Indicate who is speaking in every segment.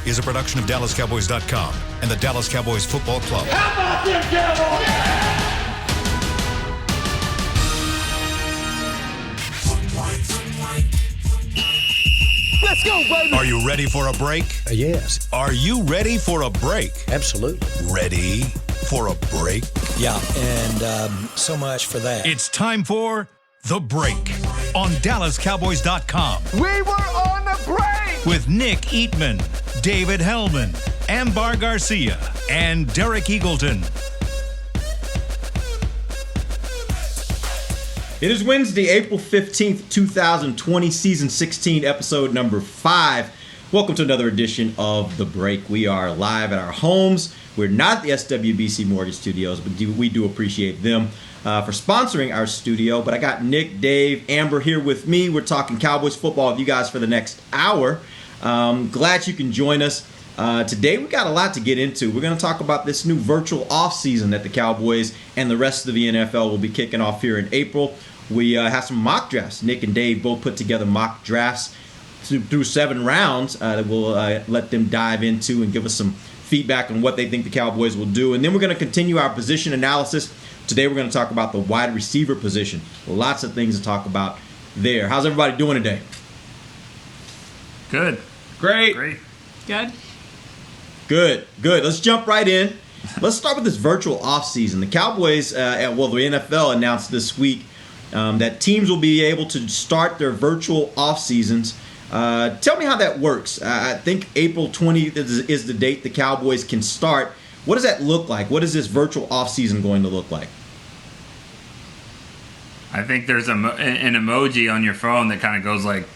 Speaker 1: is a production of DallasCowboys.com and the Dallas Cowboys Football Club.
Speaker 2: How about them Cowboys?
Speaker 3: Let's go, baby!
Speaker 1: Are you ready for a break?
Speaker 3: Yes.
Speaker 1: Are you ready for a break?
Speaker 3: Absolutely.
Speaker 1: Ready for a break?
Speaker 3: Yeah, and so much for that.
Speaker 1: It's time for The Break on DallasCowboys.com.
Speaker 2: We were on the break!
Speaker 1: With Nick Eatman, David Hellman, Ambar Garcia, and Derek Eagleton.
Speaker 4: It is Wednesday, April 15th, 2020, Season 16, Episode number 5. Welcome to another edition of The Break. We are live at our homes. We're not at the SWBC Mortgage Studios, but we do appreciate them for sponsoring our studio. But I got Nick, Dave, Amber here with me. We're talking Cowboys football with you guys for the next hour. Glad you can join us. Today we got a lot to get into. We're going to talk about this new virtual offseason that the Cowboys and the rest of the NFL will be kicking off here in April. We have some mock drafts. Nick and Dave both put together mock drafts through 7 rounds that we'll let them dive into and give us some feedback on what they think the Cowboys will do. And then we're going to continue our position analysis. Today we're going to talk about the wide receiver position. Lots of things to talk about there. How's everybody doing today?
Speaker 5: Good.
Speaker 4: Great.
Speaker 5: Good.
Speaker 4: Good. Let's jump right in. Let's start with this virtual offseason. The Cowboys, the NFL announced this week that teams will be able to start their virtual off-seasons. Tell me how that works. I think April 20th is the date the Cowboys can start. What does that look like? What is this virtual off-season going to look like?
Speaker 5: I think there's an emoji on your phone that kind of goes like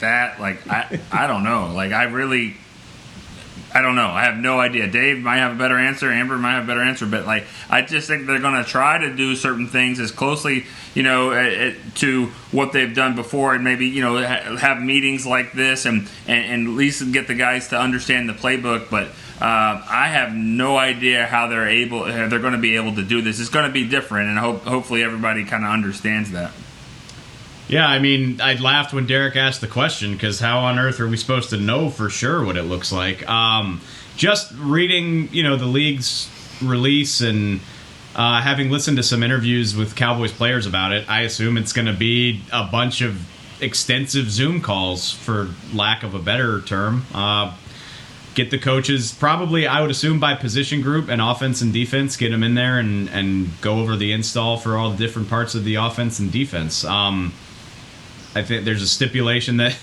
Speaker 5: that. Like, I don't know. Like, I don't know. I have no idea. Dave might have a better answer. Amber might have a better answer. But, like, I just think they're going to try to do certain things as closely, to what they've done before, and maybe, have meetings like this and at least get the guys to understand the playbook. But I have no idea how they're going to be able to do this. It's going to be different, and hopefully everybody kind of understands that.
Speaker 6: Yeah, I mean, I laughed when Derek asked the question, because how on earth are we supposed to know for sure what it looks like? Just reading, the league's release and having listened to some interviews with Cowboys players about it, I assume it's going to be a bunch of extensive Zoom calls, for lack of a better term. Get the coaches, probably, I would assume, by position group and offense and defense, get them in there and go over the install for all the different parts of the offense and defense. I think there's a stipulation that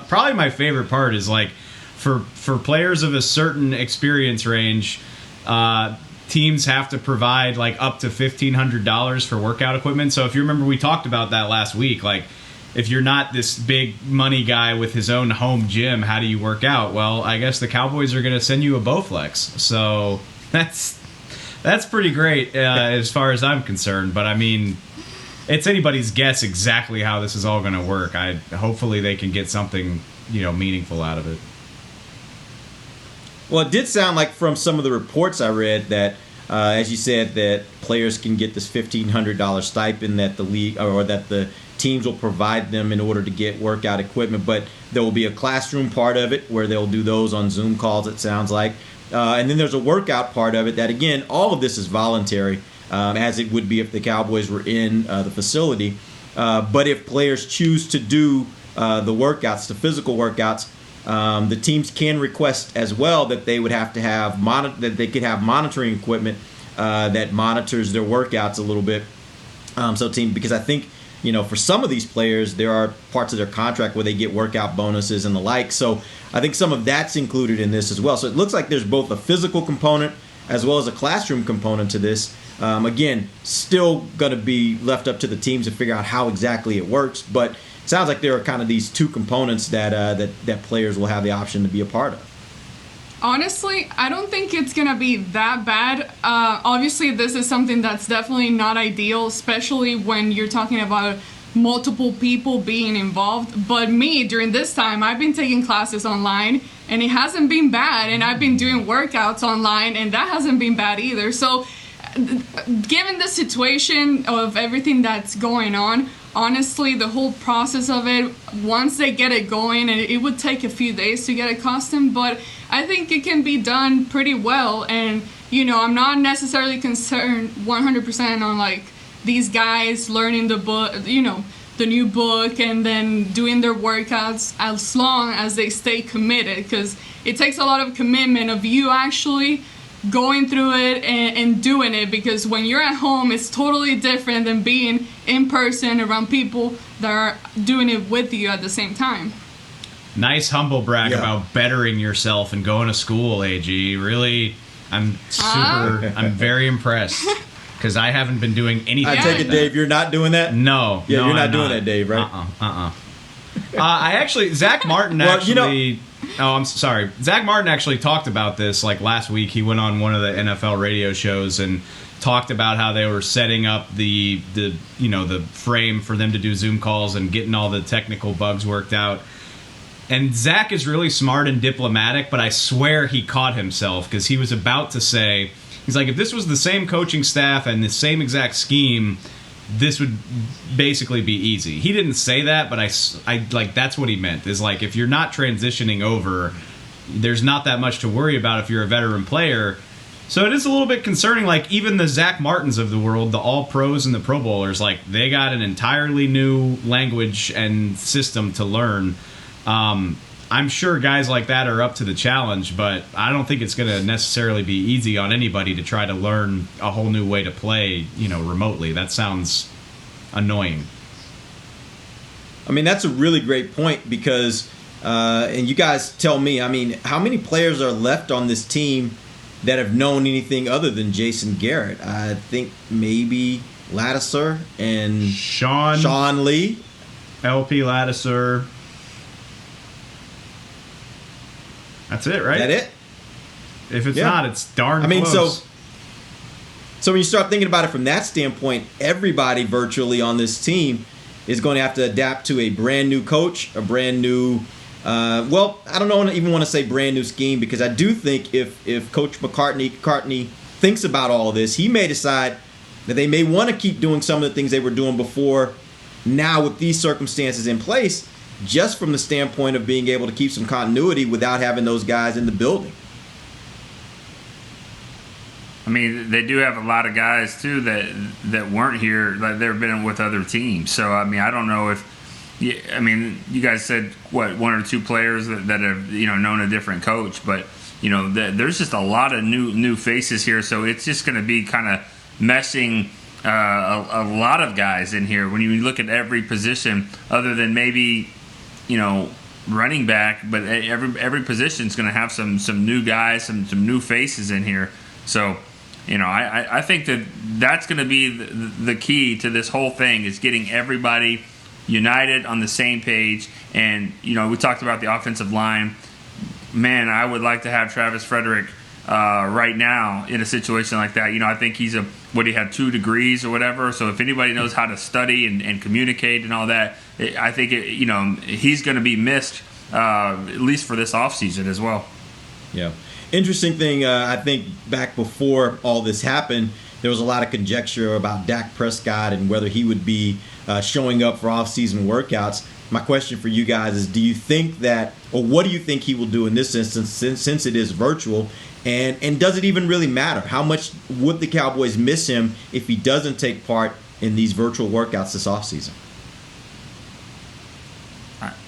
Speaker 6: probably my favorite part is, like, for players of a certain experience range, teams have to provide like up to $1,500 for workout equipment. So if you remember, we talked about that last week. Like, if you're not this big money guy with his own home gym, how do you work out? Well, I guess the Cowboys are going to send you a Bowflex. So that's pretty great as far as I'm concerned. But I mean, it's anybody's guess exactly how this is all going to work. Hopefully they can get something, meaningful out of it.
Speaker 4: Well, it did sound like from some of the reports I read that, as you said, that players can get this $1,500 stipend that the league or that the teams will provide them in order to get workout equipment. But there will be a classroom part of it where they'll do those on Zoom calls, it sounds like. And then there's a workout part of it that, again, all of this is voluntary, as it would be if the Cowboys were in the facility. But if players choose to do the workouts, the physical workouts, the teams can request as well that they would have to have that they could have monitoring equipment that monitors their workouts a little bit. Because I think, for some of these players, there are parts of their contract where they get workout bonuses and the like. So I think some of that's included in this as well. So it looks like there's both a physical component as well as a classroom component to this. Again, still going to be left up to the teams to figure out how exactly it works. But it sounds like there are kind of these two components that players will have the option to be a part of.
Speaker 7: Honestly, I don't think it's going to be that bad. Obviously, this is something that's definitely not ideal, especially when you're talking about multiple people being involved. But me, during this time, I've been taking classes online, and it hasn't been bad. And I've been doing workouts online, and that hasn't been bad either. So given the situation of everything that's going on, honestly, the whole process of it, once they get it going, and it would take a few days to get accustomed, but I think it can be done pretty well. And, I'm not necessarily concerned 100% on, like, these guys learning the book, the new book, and then doing their workouts as long as they stay committed, because it takes a lot of commitment of you actually going through it and doing it, because when you're at home, it's totally different than being in person around people that are doing it with you at the same time.
Speaker 6: Nice humble brag about bettering yourself and going to school, AG. Really, I'm very impressed, because I haven't been doing anything.
Speaker 4: I take it, Dave, you're not doing that?
Speaker 6: No.
Speaker 4: Yeah,
Speaker 6: no,
Speaker 4: you're not
Speaker 6: I'm
Speaker 4: doing that, Dave, right?
Speaker 6: Zach Martin actually... Oh, I'm sorry. Zach Martin actually talked about this like last week. He went on one of the NFL radio shows and talked about how they were setting up the frame for them to do Zoom calls and getting all the technical bugs worked out. And Zach is really smart and diplomatic, but I swear he caught himself, because he was about to say, he's like, if this was the same coaching staff and the same exact scheme, this would basically be easy. He didn't say that, but I like, that's what he meant, is like, if you're not transitioning over, there's not that much to worry about if you're a veteran player. So it is a little bit concerning. Like, even the Zach Martins of the world, the all pros and the pro bowlers, like, they got an entirely new language and system to learn. I'm sure guys like that are up to the challenge, but I don't think it's going to necessarily be easy on anybody to try to learn a whole new way to play, remotely. That sounds annoying.
Speaker 4: I mean, that's a really great point, because, and you guys tell me, I mean, how many players are left on this team that have known anything other than Jason Garrett? I think maybe Lattiser and Sean Lee.
Speaker 6: LP Lattiser. That's it, right?
Speaker 4: Is that it?
Speaker 6: If it's not, it's darn close.
Speaker 4: So when you start thinking about it from that standpoint, everybody virtually on this team is going to have to adapt to a brand new coach, a brand new, I don't even want to say brand new scheme, because I do think if Coach McCartney thinks about all of this, he may decide that they may want to keep doing some of the things they were doing before, now with these circumstances in place, just from the standpoint of being able to keep some continuity without having those guys in the building.
Speaker 5: I mean, they do have a lot of guys too that weren't here, like they've been with other teams. So I mean, I don't know if, you guys said what, one or two players that have known a different coach, but there's just a lot of new faces here. So it's just going to be kind of meshing a lot of guys in here when you look at every position, other than maybe running back, but every position is going to have some new guys, some new faces in here. So, I think that's going to be the key to this whole thing, is getting everybody united on the same page. And, we talked about the offensive line. Man, I would like to have Travis Frederick right now in a situation like that. I think he's he had 2 degrees or whatever. So if anybody knows how to study and communicate and all that, I think he's going to be missed, at least for this offseason as well.
Speaker 4: Yeah. Interesting thing, I think back before all this happened, there was a lot of conjecture about Dak Prescott and whether he would be showing up for off-season workouts. My question for you guys is, do you think that, or what do you think he will do in this instance, since it is virtual? And does it even really matter? How much would the Cowboys miss him if he doesn't take part in these virtual workouts this offseason?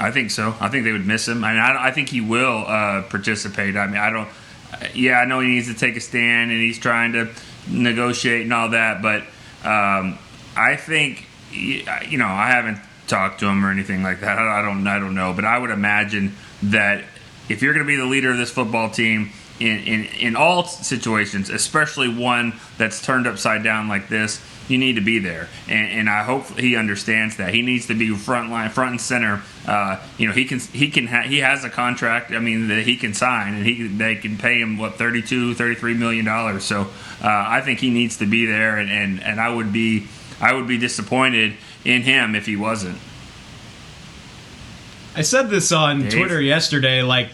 Speaker 5: I think so. I think they would miss him. I think he will participate. I know he needs to take a stand and he's trying to negotiate and all that, but I think, I haven't talked to him or anything like that. I don't know, but I would imagine that if you're going to be the leader of this football team in all situations, especially one that's turned upside down like this, you need to be there, and I hope he understands that. He needs to be front and center. He has a contract. I mean, that he can sign, and they can pay him $33 million. So I think he needs to be there, and I would be disappointed in him if he wasn't.
Speaker 6: I said this on
Speaker 5: Dave?
Speaker 6: Twitter yesterday. Like,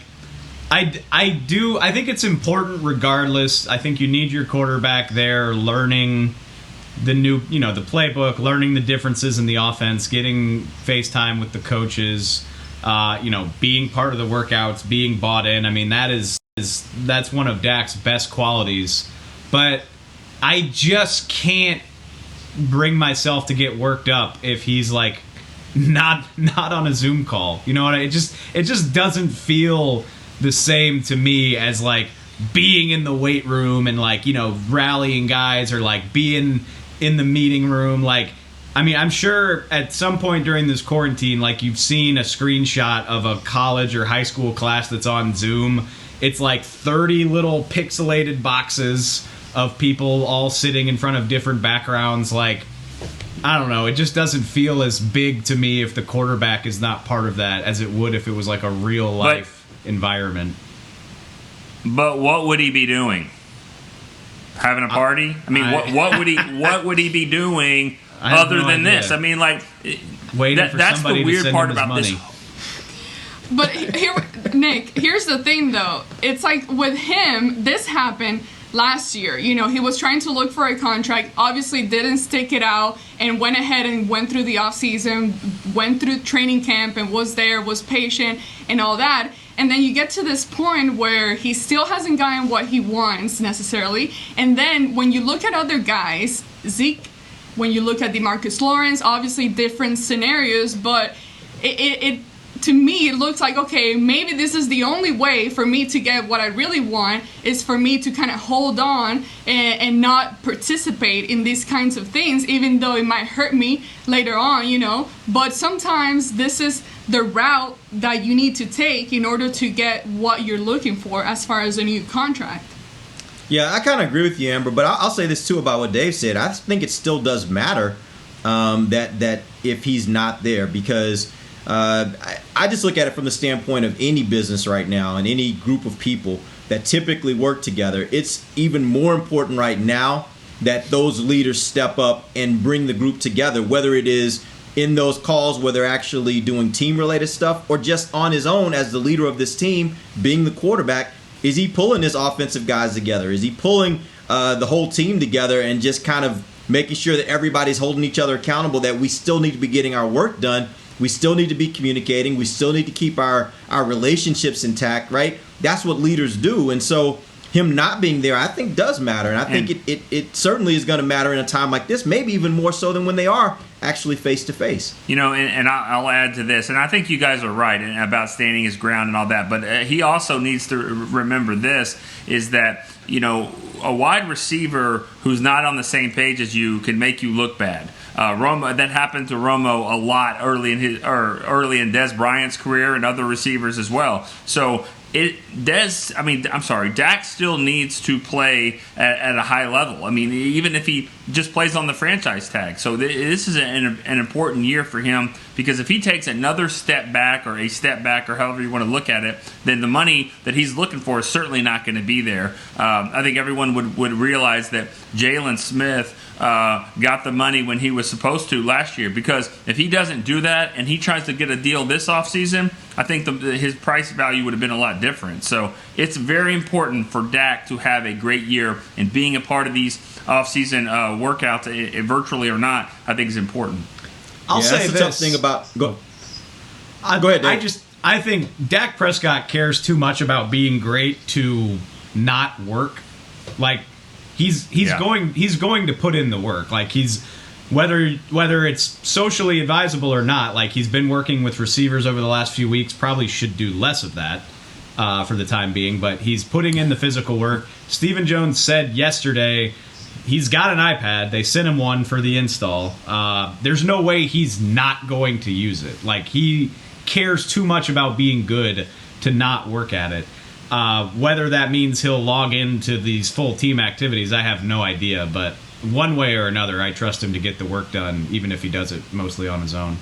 Speaker 6: I think it's important regardless. I think you need your quarterback there learning the new, the playbook, learning the differences in the offense, getting FaceTime with the coaches, being part of the workouts, being bought in. I mean, that's one of Dak's best qualities. But I just can't bring myself to get worked up if he's like not on a Zoom call. You know what? It just doesn't feel the same to me as like being in the weight room and like, rallying guys, or like being in the meeting room. Like, I mean, I'm sure at some point during this quarantine, like you've seen a screenshot of a college or high school class that's on Zoom. It's like 30 little pixelated boxes of people all sitting in front of different backgrounds. Like, I don't know. It just doesn't feel as big to me if the quarterback is not part of that as it would if it was like a real life environment.
Speaker 5: But what would he be doing? Having a party? I mean, what would he be doing other than this? I mean, like, that's the weird part about this.
Speaker 7: But here, Nick, here's the thing, though. It's like with him, this happened last year. He was trying to look for a contract, obviously didn't stick it out, and went ahead and went through the offseason, went through training camp, and was patient, and all that. And then you get to this point where he still hasn't gotten what he wants necessarily. And then when you look at other guys, Zeke, when you look at DeMarcus Lawrence, obviously different scenarios, but it to me, it looks like, okay, maybe this is the only way for me to get what I really want, is for me to kind of hold on and not participate in these kinds of things, even though it might hurt me later on, But sometimes this is the route that you need to take in order to get what you're looking for as far as a new contract.
Speaker 4: Yeah, I kind of agree with you, Amber, but I'll say this too about what Dave said. I think it still does matter that if he's not there, because I just look at it from the standpoint of any business right now and any group of people that typically work together. It's even more important right now that those leaders step up and bring the group together, whether it is in those calls where they're actually doing team-related stuff or just on his own as the leader of this team, being the quarterback. Is he pulling his offensive guys together? Is he pulling the whole team together and just kind of making sure that everybody's holding each other accountable, that we still need to be getting our work done? We still need to be communicating. We still need to keep our relationships intact, right? That's what leaders do. And so him not being there, I think, does matter. And I think it certainly is going to matter in a time like this, maybe even more so than when they are actually face-to-face.
Speaker 5: And I'll add to this, and I think you guys are right about standing his ground and all that, but he also needs to remember this, is that, a wide receiver who's not on the same page as you can make you look bad. Romo, that happened to Romo a lot early in Dez Bryant's career, and other receivers as well. So Dak still needs to play at a high level. I mean, even if he just plays on the franchise tag. So this is an important year for him, because if he takes another step back, or however you want to look at it, then the money that he's looking for is certainly not going to be there. I think everyone would realize that Jalen Smith got the money when he was supposed to last year, because if he doesn't do that and he tries to get a deal this offseason, I think his price value would have been a lot different. So it's very important for Dak to have a great year, and being a part of these offseason workouts, virtually or not, I think is important.
Speaker 6: I'll say
Speaker 4: that's
Speaker 6: this.
Speaker 4: Tough thing about go ahead, Dave.
Speaker 6: I think Dak Prescott cares too much about being great to not work. Like, he's going to put in the work. Like, he's whether it's socially advisable or not. Like, he's been working with receivers over the last few weeks. Probably should do less of that for the time being, but he's putting in the physical work. Stephen Jones said yesterday he's got an iPad. They sent him one for the install. There's no way he's not going to use it. Like, he cares too much about being good to not work at it. Whether that means he'll log into these full team activities, I have no idea. But one way or another, I trust him to get the work done, even if he does it mostly on his own.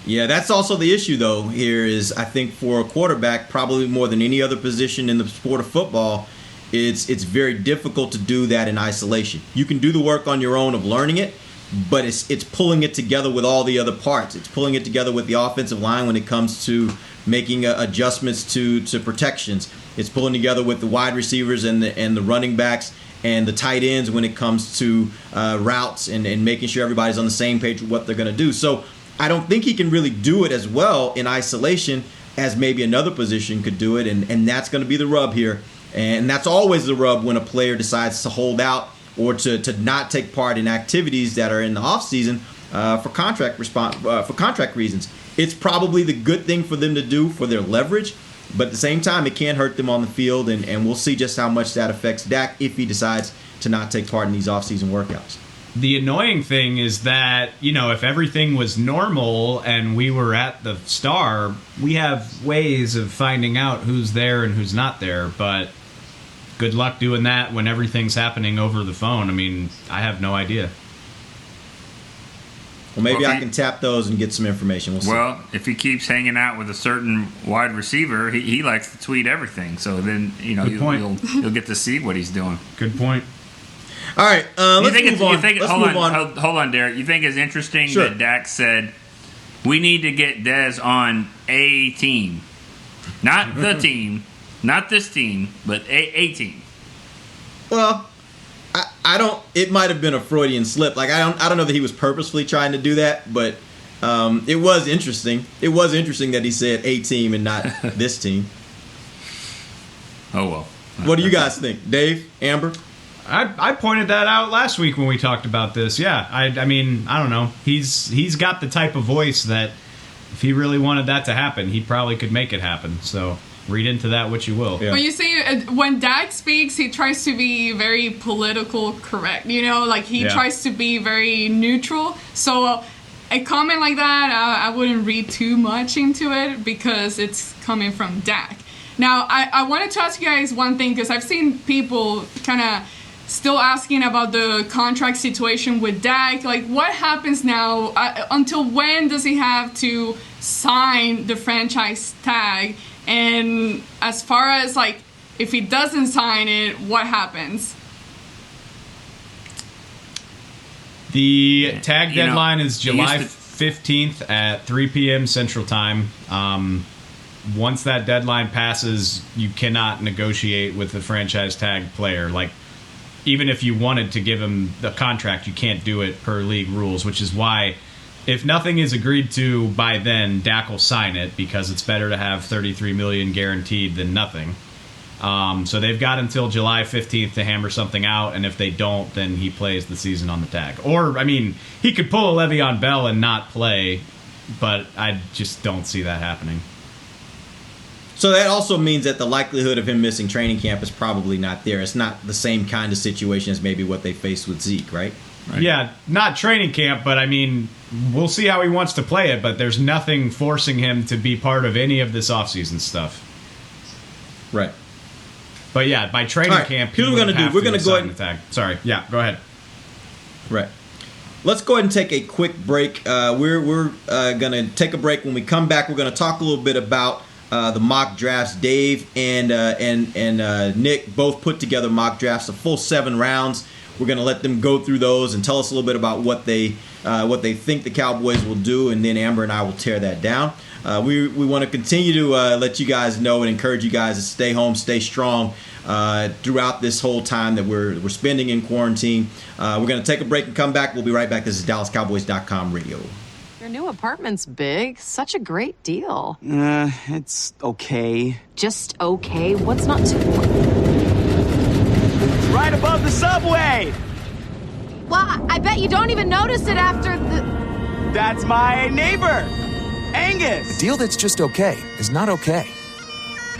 Speaker 4: Yeah, that's also the issue, though, here is, I think, for a quarterback, probably more than any other position in the sport of football, it's very difficult to do that in isolation. You can do the work on your own of learning it, but it's pulling it together with all the other parts. It's pulling it together with the offensive line when it comes to making adjustments to protections. It's pulling together with the wide receivers and the running backs and the tight ends when it comes to routes and making sure everybody's on the same page with what they're going to do. So I don't think he can really do it as well in isolation as maybe another position could do it, and that's going to be the rub here. And that's always the rub when a player decides to hold out or to not take part in activities that are in the offseason for contract reasons. It's probably the good thing for them to do for their leverage, but at the same time, it can hurt them on the field, and we'll see just how much that affects Dak if he decides to not take part in these offseason workouts.
Speaker 6: The annoying thing is that, if everything was normal and we were at the Star, we have ways of finding out who's there and who's not there, but good luck doing that when everything's happening over the phone. I mean, I have no idea.
Speaker 4: Well, maybe I can tap those and get some information. We'll see.
Speaker 5: Well, if he keeps hanging out with a certain wide receiver, he likes to tweet everything. So then, you'll get to see what he's doing.
Speaker 6: Good point.
Speaker 4: All right, let's move on.
Speaker 5: Hold on, Derek. You think it's interesting that Dak said, we need to get Dez on a team. Not the team, not this team, but a team.
Speaker 4: Well, I don't. It might have been a Freudian slip. Like I don't know that he was purposefully trying to do that, but it was interesting. It was interesting that he said a team and not this team.
Speaker 5: Oh well.
Speaker 4: What do you guys think, Dave, Amber?
Speaker 6: I pointed that out last week when we talked about this. Yeah, I mean, I don't know. He's got the type of voice that if he really wanted that to happen, he probably could make it happen. So read into that what you will.
Speaker 4: Yeah.
Speaker 7: When you say when Dak speaks, he tries to be very political correct. He tries to be very neutral. So a comment like that, I wouldn't read too much into it because it's coming from Dak. Now, I wanted to ask you guys one thing because I've seen people kind of still asking about the contract situation with Dak. Like, what happens now? Until when does he have to sign the franchise tag? And as far as, if he doesn't sign it, what happens?
Speaker 6: The tag deadline is July 15th at 3 p.m. Central Time. Once that deadline passes, you cannot negotiate with the franchise tag player. Even if you wanted to give him the contract, you can't do it per league rules, which is why if nothing is agreed to by then, Dak will sign it because it's better to have $33 million guaranteed than nothing. So they've got until July 15th to hammer something out, and if they don't, then he plays the season on the tag. Or, he could pull a Le'Veon Bell and not play, but I just don't see that happening.
Speaker 4: So that also means that the likelihood of him missing training camp is probably not there. It's not the same kind of situation as maybe what they faced with Zeke, right?
Speaker 6: Yeah, not training camp, but we'll see how he wants to play it, but there's nothing forcing him to be part of any of this offseason stuff.
Speaker 4: Right.
Speaker 6: But yeah, by training camp,
Speaker 4: here's what we're going to do. We're going to go ahead and
Speaker 6: tag. Sorry. Yeah, go ahead.
Speaker 4: Right. Let's go ahead and take a quick break. We're going to take a break. When we come back, we're going to talk a little bit about the mock drafts. Dave and Nick both put together mock drafts, a full 7 rounds. We're going to let them go through those and tell us a little bit about what they think the Cowboys will do, and then Amber and I will tear that down. We want to continue to let you guys know and encourage you guys to stay home, stay strong throughout this whole time that we're spending in quarantine. We're going to take a break and come back. We'll be right back. This is DallasCowboys.com radio.
Speaker 8: Your new apartment's big. Such a great deal.
Speaker 9: It's okay.
Speaker 8: Just okay? What's not to...
Speaker 9: Right above the subway!
Speaker 8: Well, I bet you don't even notice it after the...
Speaker 9: That's my neighbor, Angus!
Speaker 10: A deal that's just okay is not okay.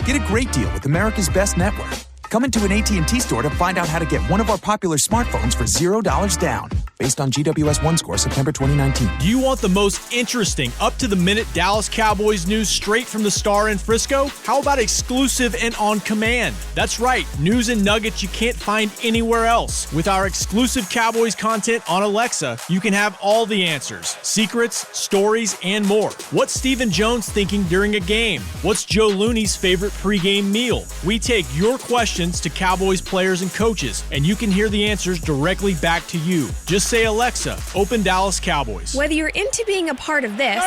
Speaker 10: Get a great deal with America's Best Network. Come into an AT&T store to find out how to get one of our popular smartphones for $0 down. Based on GWS 1 score September 2019.
Speaker 11: Do you want the most interesting, up-to-the-minute Dallas Cowboys news straight from the Star in Frisco? How about exclusive and on command? That's right, news and nuggets you can't find anywhere else. With our exclusive Cowboys content on Alexa, you can have all the answers, secrets, stories, and more. What's Stephen Jones thinking during a game? What's Joe Looney's favorite pregame meal? We take your questions to Cowboys players and coaches, and you can hear the answers directly back to you. Just say, Alexa, open Dallas Cowboys.
Speaker 12: Whether you're into being a part of this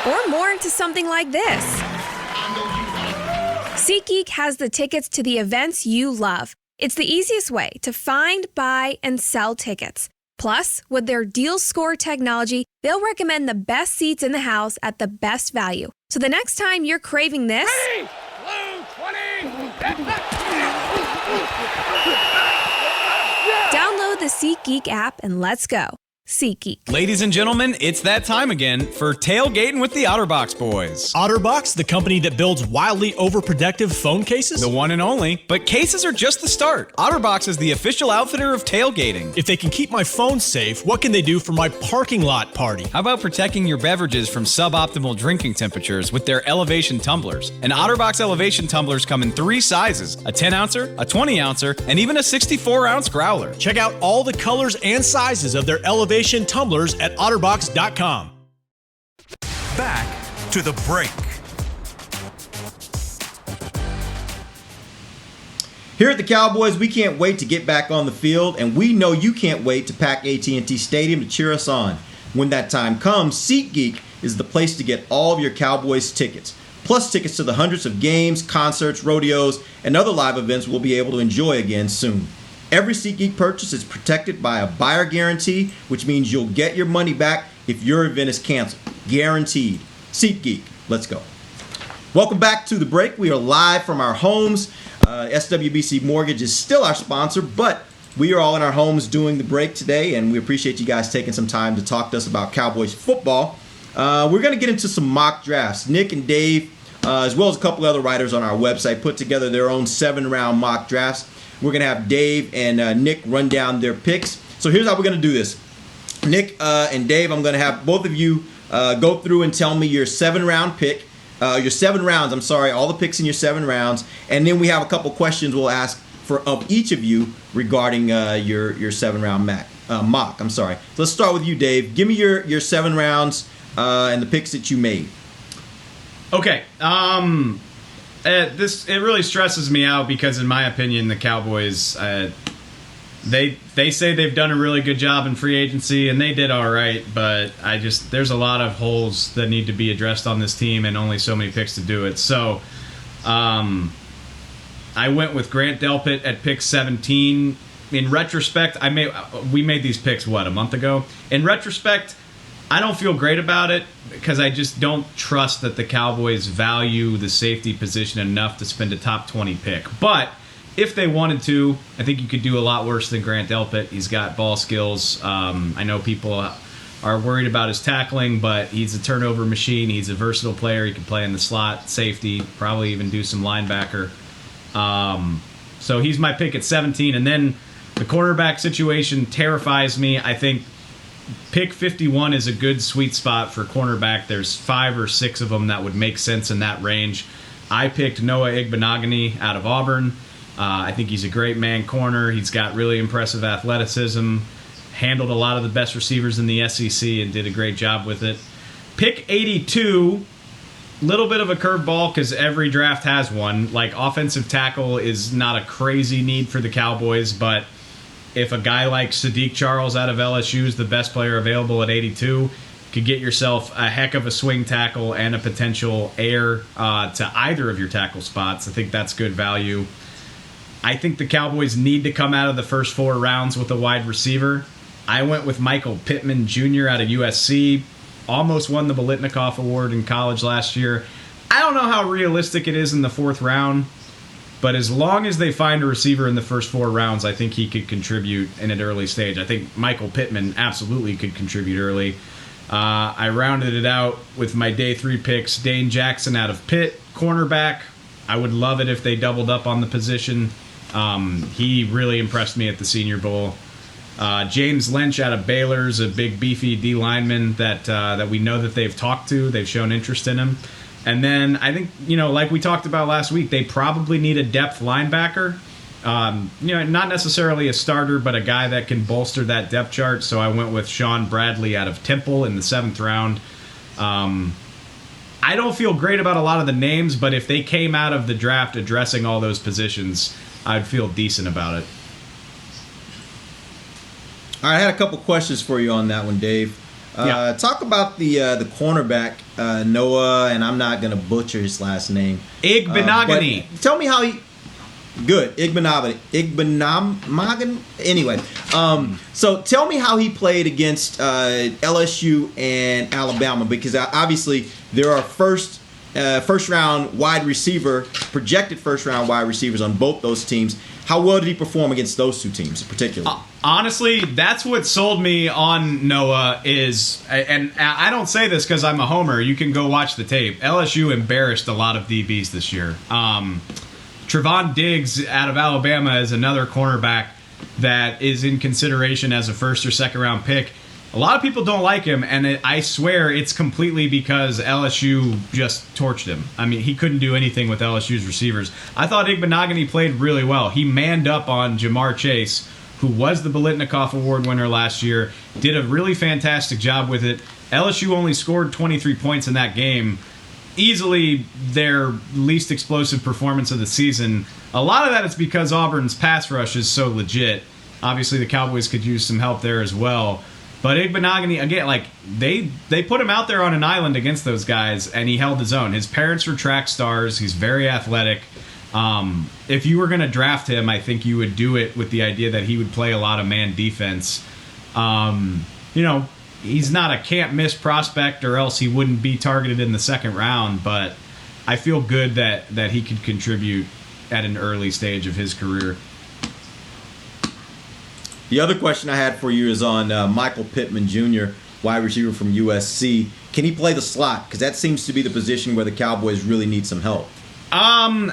Speaker 12: or more into something like this, SeatGeek has the tickets to the events you love. It's the easiest way to find, buy, and sell tickets. Plus, with their Deal Score technology, they'll recommend the best seats in the house at the best value. So the next time you're craving this...
Speaker 2: Hey! Blue 20!
Speaker 12: Download the SeatGeek app and let's go. SeatGeek.
Speaker 13: Ladies and gentlemen, it's that time again for Tailgating with the OtterBox Boys.
Speaker 11: OtterBox, the company that builds wildly overprotective phone cases?
Speaker 13: The one and only. But cases are just the start. OtterBox is the official outfitter of tailgating.
Speaker 11: If they can keep my phone safe, what can they do for my parking lot party?
Speaker 13: How about protecting your beverages from suboptimal drinking temperatures with their elevation tumblers? And OtterBox elevation tumblers come in 3 sizes: a 10-ouncer, a 20-ouncer, and even a 64-ounce growler.
Speaker 11: Check out all the colors and sizes of their elevation tumblers at otterbox.com.
Speaker 1: Back to the break.
Speaker 4: Here at the Cowboys, we can't wait to get back on the field, and we know you can't wait to pack AT&T Stadium to cheer us on. When that time comes, SeatGeek is the place to get all of your Cowboys tickets, plus tickets to the hundreds of games, concerts, rodeos, and other live events we'll be able to enjoy again soon. Every SeatGeek purchase is protected by a buyer guarantee, which means you'll get your money back if your event is canceled. Guaranteed. SeatGeek. Let's go. Welcome back to the break. We are live from our homes. SWBC Mortgage is still our sponsor, but we are all in our homes doing the break today, and we appreciate you guys taking some time to talk to us about Cowboys football. We're going to get into some mock drafts. Nick and Dave, as well as a couple other writers on our website, put together their own 7-round mock drafts. We're going to have Dave and Nick run down their picks. So here's how we're going to do this. Nick and Dave, I'm going to have both of you go through and tell me your 7-round pick. Your 7 rounds, I'm sorry, all the picks in your 7 rounds. And then we have a couple questions we'll ask of each of you regarding your 7-round mock. I'm sorry. So let's start with you, Dave. Give me your 7 rounds and the picks that you made.
Speaker 6: Okay. It really stresses me out because, in my opinion, the Cowboys, they say they've done a really good job in free agency, and they did all right. But there's a lot of holes that need to be addressed on this team, and only so many picks to do it. So, I went with Grant Delpit at pick 17. In retrospect, we made these picks a month ago. In retrospect, I don't feel great about it because I just don't trust that the Cowboys value the safety position enough to spend a top 20 pick. But if they wanted to, I think you could do a lot worse than Grant Delpit. He's got ball skills. I know people are worried about his tackling, but he's a turnover machine. He's a versatile player. He can play in the slot, safety, probably even do some linebacker. So he's my pick at 17. And then the cornerback situation terrifies me. I think pick 51 is a good sweet spot for cornerback. There's 5 or 6 of them that would make sense in that range. I picked Noah Igbenogany out of Auburn. I think he's a great man corner. He's got really impressive athleticism, handled a lot of the best receivers in the SEC and did a great job with it. Pick 82, little bit of a curveball because every draft has one. Like, offensive tackle is not a crazy need for the Cowboys, but if a guy like Sadiq Charles out of LSU is the best player available at 82, could get yourself a heck of a swing tackle and a potential heir to either of your tackle spots. I think that's good value. I think the Cowboys need to come out of the first 4 rounds with a wide receiver. I went with Michael Pittman Jr. out of USC. Almost won the Biletnikoff Award in college last year. I don't know how realistic it is in the 4th round, but as long as they find a receiver in the first 4 rounds, I think he could contribute in an early stage. I think Michael Pittman absolutely could contribute early. I rounded it out with my day 3 picks. Dane Jackson out of Pitt, cornerback. I would love it if they doubled up on the position. He really impressed me at the Senior Bowl. James Lynch out of Baylor's a big, beefy D lineman that we know that they've talked to. They've shown interest in him. And then I think, like we talked about last week, they probably need a depth linebacker. Not necessarily a starter, but a guy that can bolster that depth chart. So I went with Sean Bradley out of Temple in the 7th round. I don't feel great about a lot of the names, but if they came out of the draft addressing all those positions, I'd feel decent about it.
Speaker 4: All right, I had a couple questions for you on that one, Dave. Talk about the cornerback, Noah, and I'm not going to butcher his last name.
Speaker 6: Igbenogany.
Speaker 4: Tell me how he... Good. Igbenogany. Anyway, so tell me how he played against LSU and Alabama, because obviously there are first round wide receiver, projected first round wide receivers on both those teams. How well did he perform against those two teams in particular?
Speaker 6: Honestly, that's what sold me on Noah is, and I don't say this because I'm a homer. You can go watch the tape. LSU embarrassed a lot of DBs this year. Trevon Diggs out of Alabama is another cornerback that is in consideration as a first or second round pick. A lot of people don't like him, and I swear it's completely because LSU just torched him. I mean, he couldn't do anything with LSU's receivers. I thought Igbenogany played really well. He manned up on Jamar Chase, who was the Biletnikoff Award winner last year, did a really fantastic job with it. LSU only scored 23 points in that game. Easily their least explosive performance of the season. A lot of that is because Auburn's pass rush is so legit. Obviously, the Cowboys could use some help there as well. But Igbenogany, again, like they put him out there on an island against those guys, and he held his own. His parents were track stars. He's very athletic. If you were going to draft him, I think you would do it with the idea that he would play a lot of man defense. He's not a can't-miss prospect, or else he wouldn't be targeted in the second round, but I feel good that he could contribute at an early stage of his career.
Speaker 4: The other question I had for you is on Michael Pittman Jr., wide receiver from USC. Can he play the slot? Because that seems to be the position where the Cowboys really need some help.
Speaker 6: I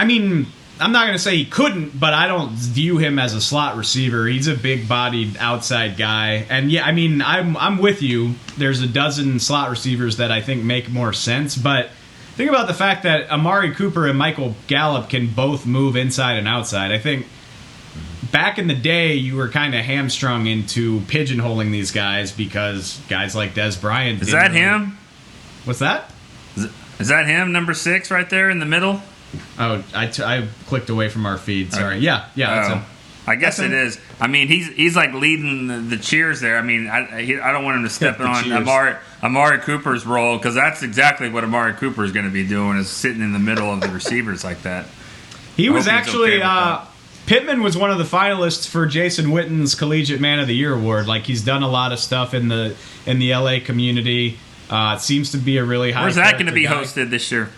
Speaker 6: mean, I'm not going to say he couldn't, but I don't view him as a slot receiver. He's a big-bodied outside guy. And, yeah, I mean, I'm with you. There's a dozen slot receivers that I think make more sense. But think about the fact that Amari Cooper and Michael Gallup can both move inside and outside. I think back in the day, you were kind of hamstrung into pigeonholing these guys because guys like Des Bryant.
Speaker 5: Is that him?
Speaker 6: What's that?
Speaker 5: Is that him, number 6 right there in the middle?
Speaker 6: Oh, I clicked away from our feed. Sorry. Yeah, that's him.
Speaker 5: I guess it is. I mean, he's like leading the cheers there. I mean, I don't want him to step on Amari Cooper's role, because that's exactly what Amari Cooper is going to be doing, is sitting in the middle of the receivers like that.
Speaker 6: He was actually Pittman was one of the finalists for Jason Witten's Collegiate Man of the Year award. Like, he's done a lot of stuff in the LA community. It seems to be a really high.
Speaker 5: Where's that going to be hosted this year?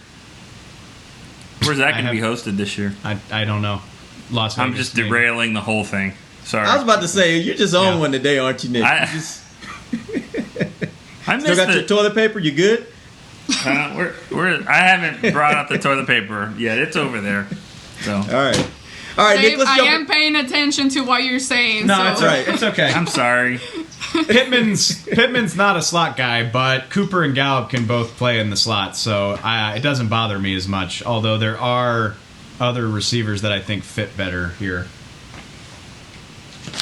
Speaker 5: Where's that going to be hosted this year?
Speaker 6: I don't know. Las Vegas.
Speaker 5: I'm just derailing the whole thing. Sorry.
Speaker 4: I was about to say, you're just on one today, aren't you, Nick?
Speaker 5: I
Speaker 4: Still got your toilet paper? You good?
Speaker 5: I haven't brought out the toilet paper yet. It's over there. So.
Speaker 4: All right,
Speaker 7: Dave,
Speaker 4: Nick, let's jump.
Speaker 7: I am paying attention to what you're saying.
Speaker 6: No,
Speaker 7: so.
Speaker 6: it's all right. It's okay.
Speaker 5: I'm sorry.
Speaker 6: Pittman's not a slot guy, but Cooper and Gallup can both play in the slot, so it doesn't bother me as much. Although there are other receivers that I think fit better here.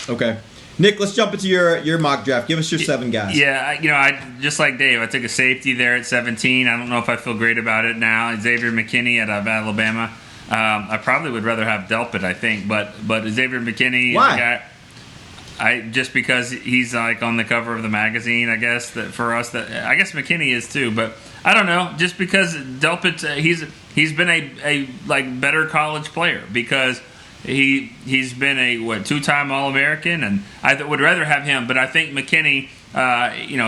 Speaker 4: Okay, Nick, let's jump into your mock draft. Give us your 7 guys.
Speaker 5: Yeah, I just like Dave. I took a safety there at 17. I don't know if I feel great about it now. Xavier McKinney out of Alabama. I probably would rather have Delpit, I think, but Xavier McKinney.
Speaker 4: Why?
Speaker 5: Is a guy, just because he's like on the cover of the magazine, I guess, that for us, that I guess McKinney is too, but I don't know. Just because Delpit, he's been a like better college player, because he's been a 2-time All-American, and I would rather have him. But I think McKinney,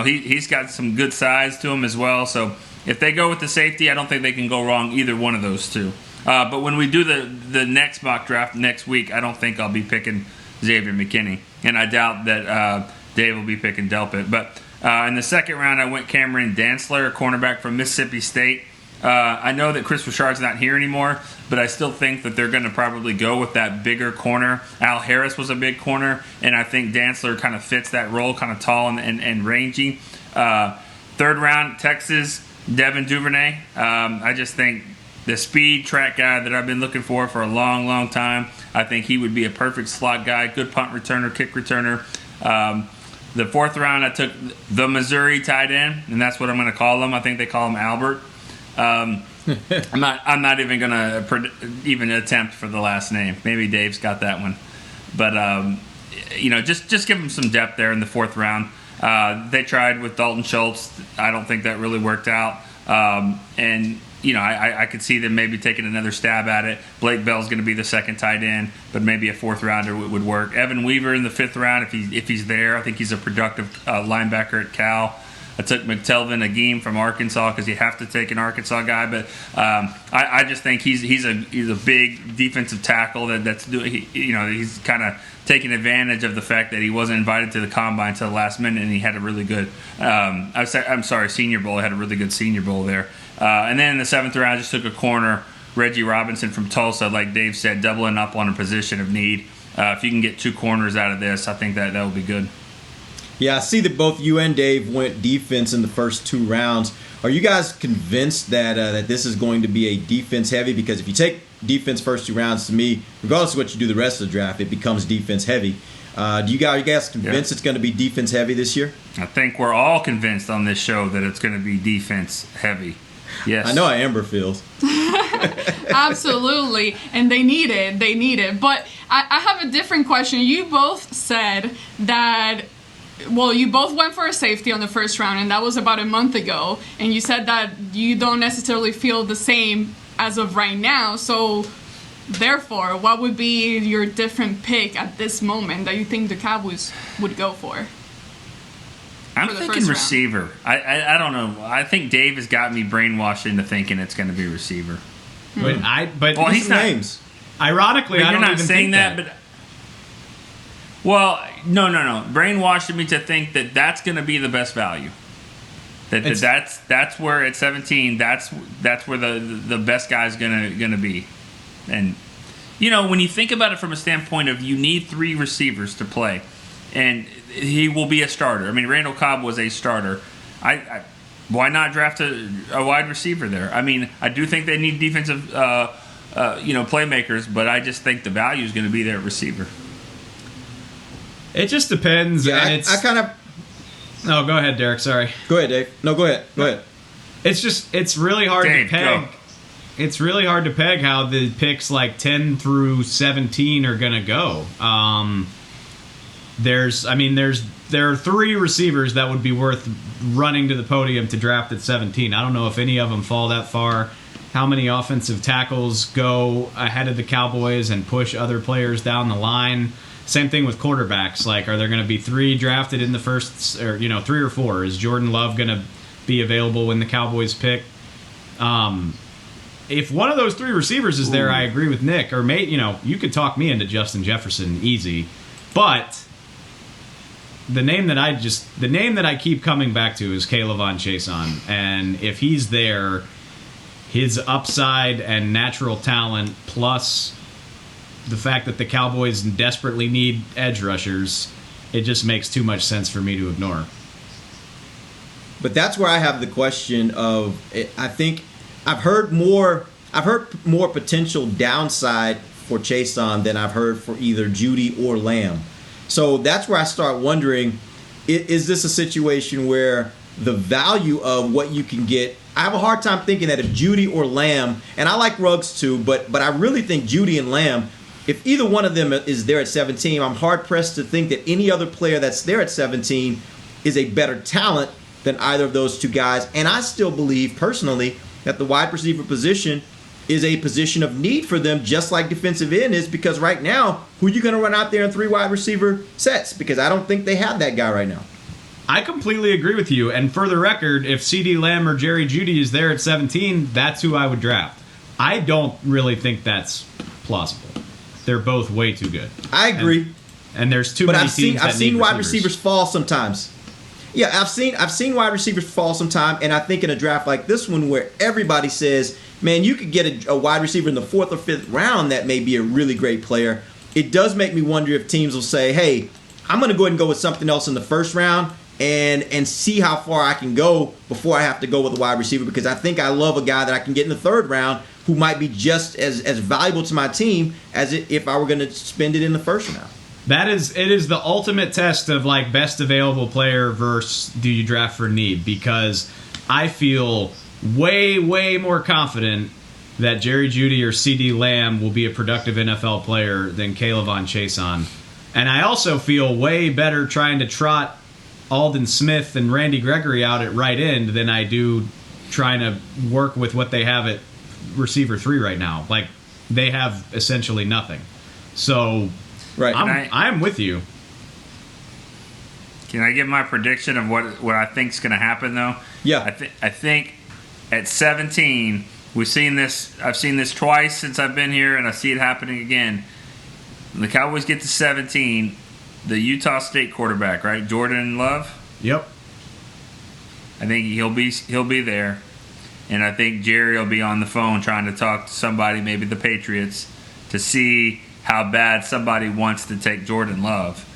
Speaker 5: he's got some good size to him as well. So if they go with the safety, I don't think they can go wrong either one of those two. But when we do the next mock draft next week, I don't think I'll be picking Xavier McKinney, and I doubt that Dave will be picking Delpit. But in the second round, I went Cameron Dantzler, a cornerback from Mississippi State. I know that Chris Richard's not here anymore, but I still think that they're going to probably go with that bigger corner. Al Harris was a big corner, and I think Dantzler kind of fits that role, kind of tall and rangy. Third round, Texas, Devin Duvernay. I just think the speed track guy that I've been looking for a long, long time. I think he would be a perfect slot guy, good punt returner, kick returner. The fourth round, I took the Missouri tight end, and that's what I'm going to call him. I think they call him Albert. I'm not even going to even attempt for the last name. Maybe Dave's got that one, but just give him some depth there in the fourth round. They tried with Dalton Schultz. I don't think that really worked out. And I could see them maybe taking another stab at it. Blake Bell's going to be the second tight end, but maybe a fourth rounder would work. Evan Weaver in the fifth round, if he's there, I think he's a productive linebacker at Cal. I took McTelvin Agim from Arkansas because you have to take an Arkansas guy, but I just think he's a big defensive tackle that's doing. He's kind of taking advantage of the fact that he wasn't invited to the combine till the last minute, and he had a really good. Senior Bowl. He had a really good Senior Bowl there. And then in the seventh round, I just took a corner, Reggie Robinson from Tulsa, like Dave said, doubling up on a position of need. If you can get 2 corners out of this, I think that will be good.
Speaker 4: Yeah, I see that both you and Dave went defense in the first 2 rounds. Are you guys convinced that this is going to be a defense heavy? Because if you take defense first 2 rounds, to me, regardless of what you do the rest of the draft, it becomes defense heavy. Are you guys convinced it's going to be defense heavy this year?
Speaker 5: I think we're all convinced on this show that it's going to be defense heavy. Yes.
Speaker 4: I know how Amber feels.
Speaker 7: Absolutely. And they need it. But I have a different question. You both said that, well, you both went for a safety on the first round, and that was about a month ago. And you said that you don't necessarily feel the same as of right now. So, therefore, what would be your different pick at this moment that you think the Cowboys would go for?
Speaker 5: I'm thinking receiver. I don't know. I think Dave has got me brainwashed into thinking it's going to be receiver.
Speaker 6: But
Speaker 5: he's not.
Speaker 6: Names. Ironically, I don't
Speaker 5: you're not
Speaker 6: even
Speaker 5: saying
Speaker 6: think that.
Speaker 5: But well, no. Brainwashing me to think that that's going to be the best value. That's where at 17, that's where the best guy's gonna be. And when you think about it from a standpoint of you need 3 receivers to play, and he will be a starter. I mean, Randall Cobb was a starter. Why not draft a wide receiver there? I mean, I do think they need defensive playmakers, but I just think the value is going to be there at receiver.
Speaker 6: It just depends.
Speaker 4: Yeah,
Speaker 6: and
Speaker 4: I kind of.
Speaker 6: No, go ahead, Derek. Sorry.
Speaker 4: Go ahead, Dave. No, go ahead.
Speaker 6: It's really hard
Speaker 5: Dave,
Speaker 6: to peg.
Speaker 5: go.
Speaker 6: It's really hard to peg how the picks like 10 through 17 are going to go. There are 3 receivers that would be worth running to the podium to draft at 17. I don't know if any of them fall that far. How many offensive tackles go ahead of the Cowboys and push other players down the line? Same thing with quarterbacks. Like, are there going to be 3 drafted in the first, or 3 or 4? Is Jordan Love going to be available when the Cowboys pick? If one of those 3 receivers is there, I agree with Nick. Or you could talk me into Justin Jefferson easy, but the name that I keep coming back to is Kayvon Chason, and if he's there, his upside and natural talent, plus the fact that the Cowboys desperately need edge rushers, it just makes too much sense for me to ignore.
Speaker 4: But that's where I have the question of, I think I've heard more potential downside for Chason than I've heard for either Judy or Lamb. So that's where I start wondering, is this a situation where the value of what you can get, I have a hard time thinking that if Judy or Lamb, and I like Ruggs too, but I really think Judy and Lamb, if either one of them is there at 17, I'm hard-pressed to think that any other player that's there at 17 is a better talent than either of those 2 guys. And I still believe, personally, that the wide receiver position is a position of need for them, just like defensive end is, because right now, who are you going to run out there in 3 wide receiver sets? Because I don't think they have that guy right now.
Speaker 6: I completely agree with you. And for the record, if CeeDee Lamb or Jerry Jeudy is there at 17, that's who I would draft. I don't really think that's plausible. They're both way too good.
Speaker 4: I agree.
Speaker 6: And there's too many teams that
Speaker 4: I've seen
Speaker 6: need
Speaker 4: wide
Speaker 6: receivers.
Speaker 4: receivers fall sometimes. Yeah, I've seen wide receivers fall sometime, and I think in a draft like this one where everybody says, man, you could get a wide receiver in the 4th or 5th round that may be a really great player. It does make me wonder if teams will say, hey, I'm going to go ahead and go with something else in the first round and see how far I can go before I have to go with a wide receiver, because I think I love a guy that I can get in the 3rd round who might be just as valuable to my team as if I were going to spend it in the first round.
Speaker 6: It is the ultimate test of like best available player versus do you draft for need, because I feel way, way more confident that Jerry Jeudy or CeeDee Lamb will be a productive NFL player than Kayvon Chason. And I also feel way better trying to trot Aldon Smith and Randy Gregory out at right end than I do trying to work with what they have at receiver 3 right now. Like, they have essentially nothing. So,
Speaker 4: right.
Speaker 6: I'm with you.
Speaker 5: Can I give my prediction of what I think is going to happen, though?
Speaker 4: Yeah.
Speaker 5: I think at 17, we've seen this. I've seen this twice since I've been here, and I see it happening again. When the Cowboys get to 17, the Utah State quarterback, right, Jordan Love.
Speaker 6: Yep.
Speaker 5: I think he'll be there, and I think Jerry will be on the phone trying to talk to somebody, maybe the Patriots, to see how bad somebody wants to take Jordan Love.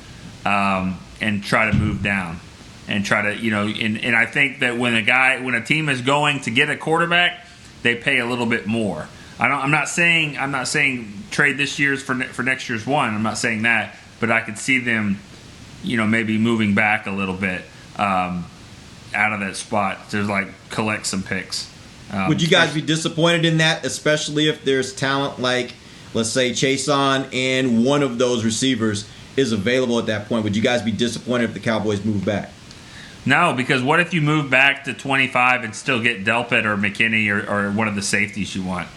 Speaker 5: And try to move down, and try to, and I think that when a team is going to get a quarterback, they pay a little bit more. I'm not saying trade this year's for next year's one. I'm not saying that, but I could see them, maybe moving back a little bit out of that spot to collect some picks.
Speaker 4: Would you guys be disappointed in that, especially if there's talent like, let's say, Chason and one of those receivers is available at that point? Would you guys be disappointed if the Cowboys move back?
Speaker 5: No, because what if you move back to 25 and still get Delpit or McKinney or one of the safeties you want?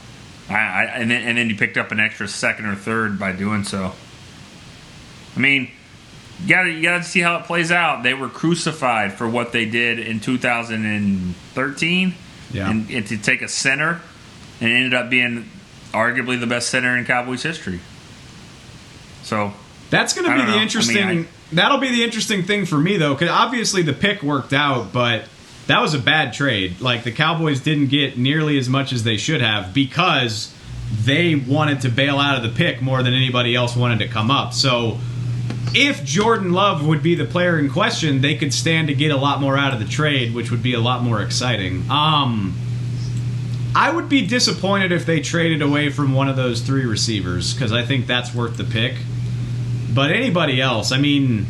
Speaker 5: And then you picked up an extra second or third by doing so. I mean, you gotta see how it plays out. They were crucified for what they did in 2013, and to take a center, and it ended up being arguably the best center in Cowboys history. So.
Speaker 6: That's going to be the interesting. That'll be the interesting thing for me, though, because obviously the pick worked out, but that was a bad trade. Like, the Cowboys didn't get nearly as much as they should have because they wanted to bail out of the pick more than anybody else wanted to come up. So, if Jordan Love would be the player in question, they could stand to get a lot more out of the trade, which would be a lot more exciting. I would be disappointed if they traded away from one of those 3 receivers because I think that's worth the pick. But anybody else, I mean,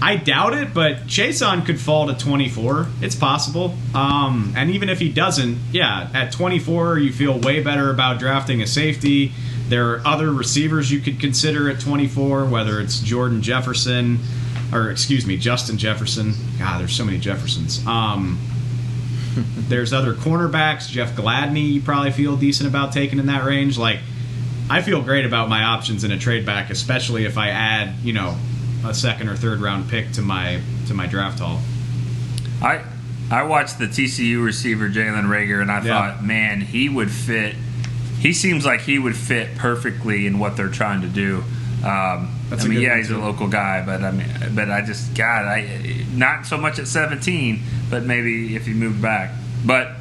Speaker 6: I doubt it, but Chason could fall to 24. It's possible. And even if he doesn't, at 24, you feel way better about drafting a safety. There are other receivers you could consider at 24, whether it's Justin Jefferson. God, there's so many Jeffersons. There's other cornerbacks. Jeff Gladney, you probably feel decent about taking in that range. Like, I feel great about my options in a trade back, especially if I add, a second or third round pick to my draft haul.
Speaker 5: I watched the TCU receiver Jalen Reagor, and I thought, man, he would fit. He seems like he would fit perfectly in what they're trying to do. He's a local guy, but not so much at 17, but maybe if he moved back. But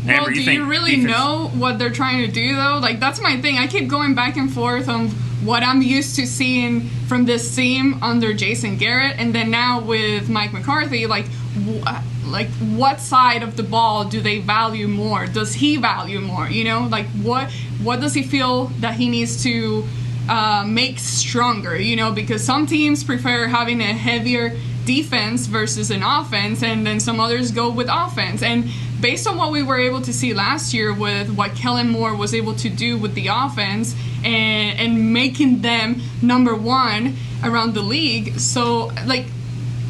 Speaker 5: Amber,
Speaker 7: do you really know what they're trying to do, though? Like, that's my thing. I keep going back and forth on what I'm used to seeing from this team under Jason Garrett, and then now with Mike McCarthy, what side of the ball do they value more? Does he value more? What does he feel that he needs to make stronger? Because some teams prefer having a heavier defense versus an offense, and then some others go with offense. And based on what we were able to see last year with what Kellen Moore was able to do with the offense and making them number 1 around the league. So,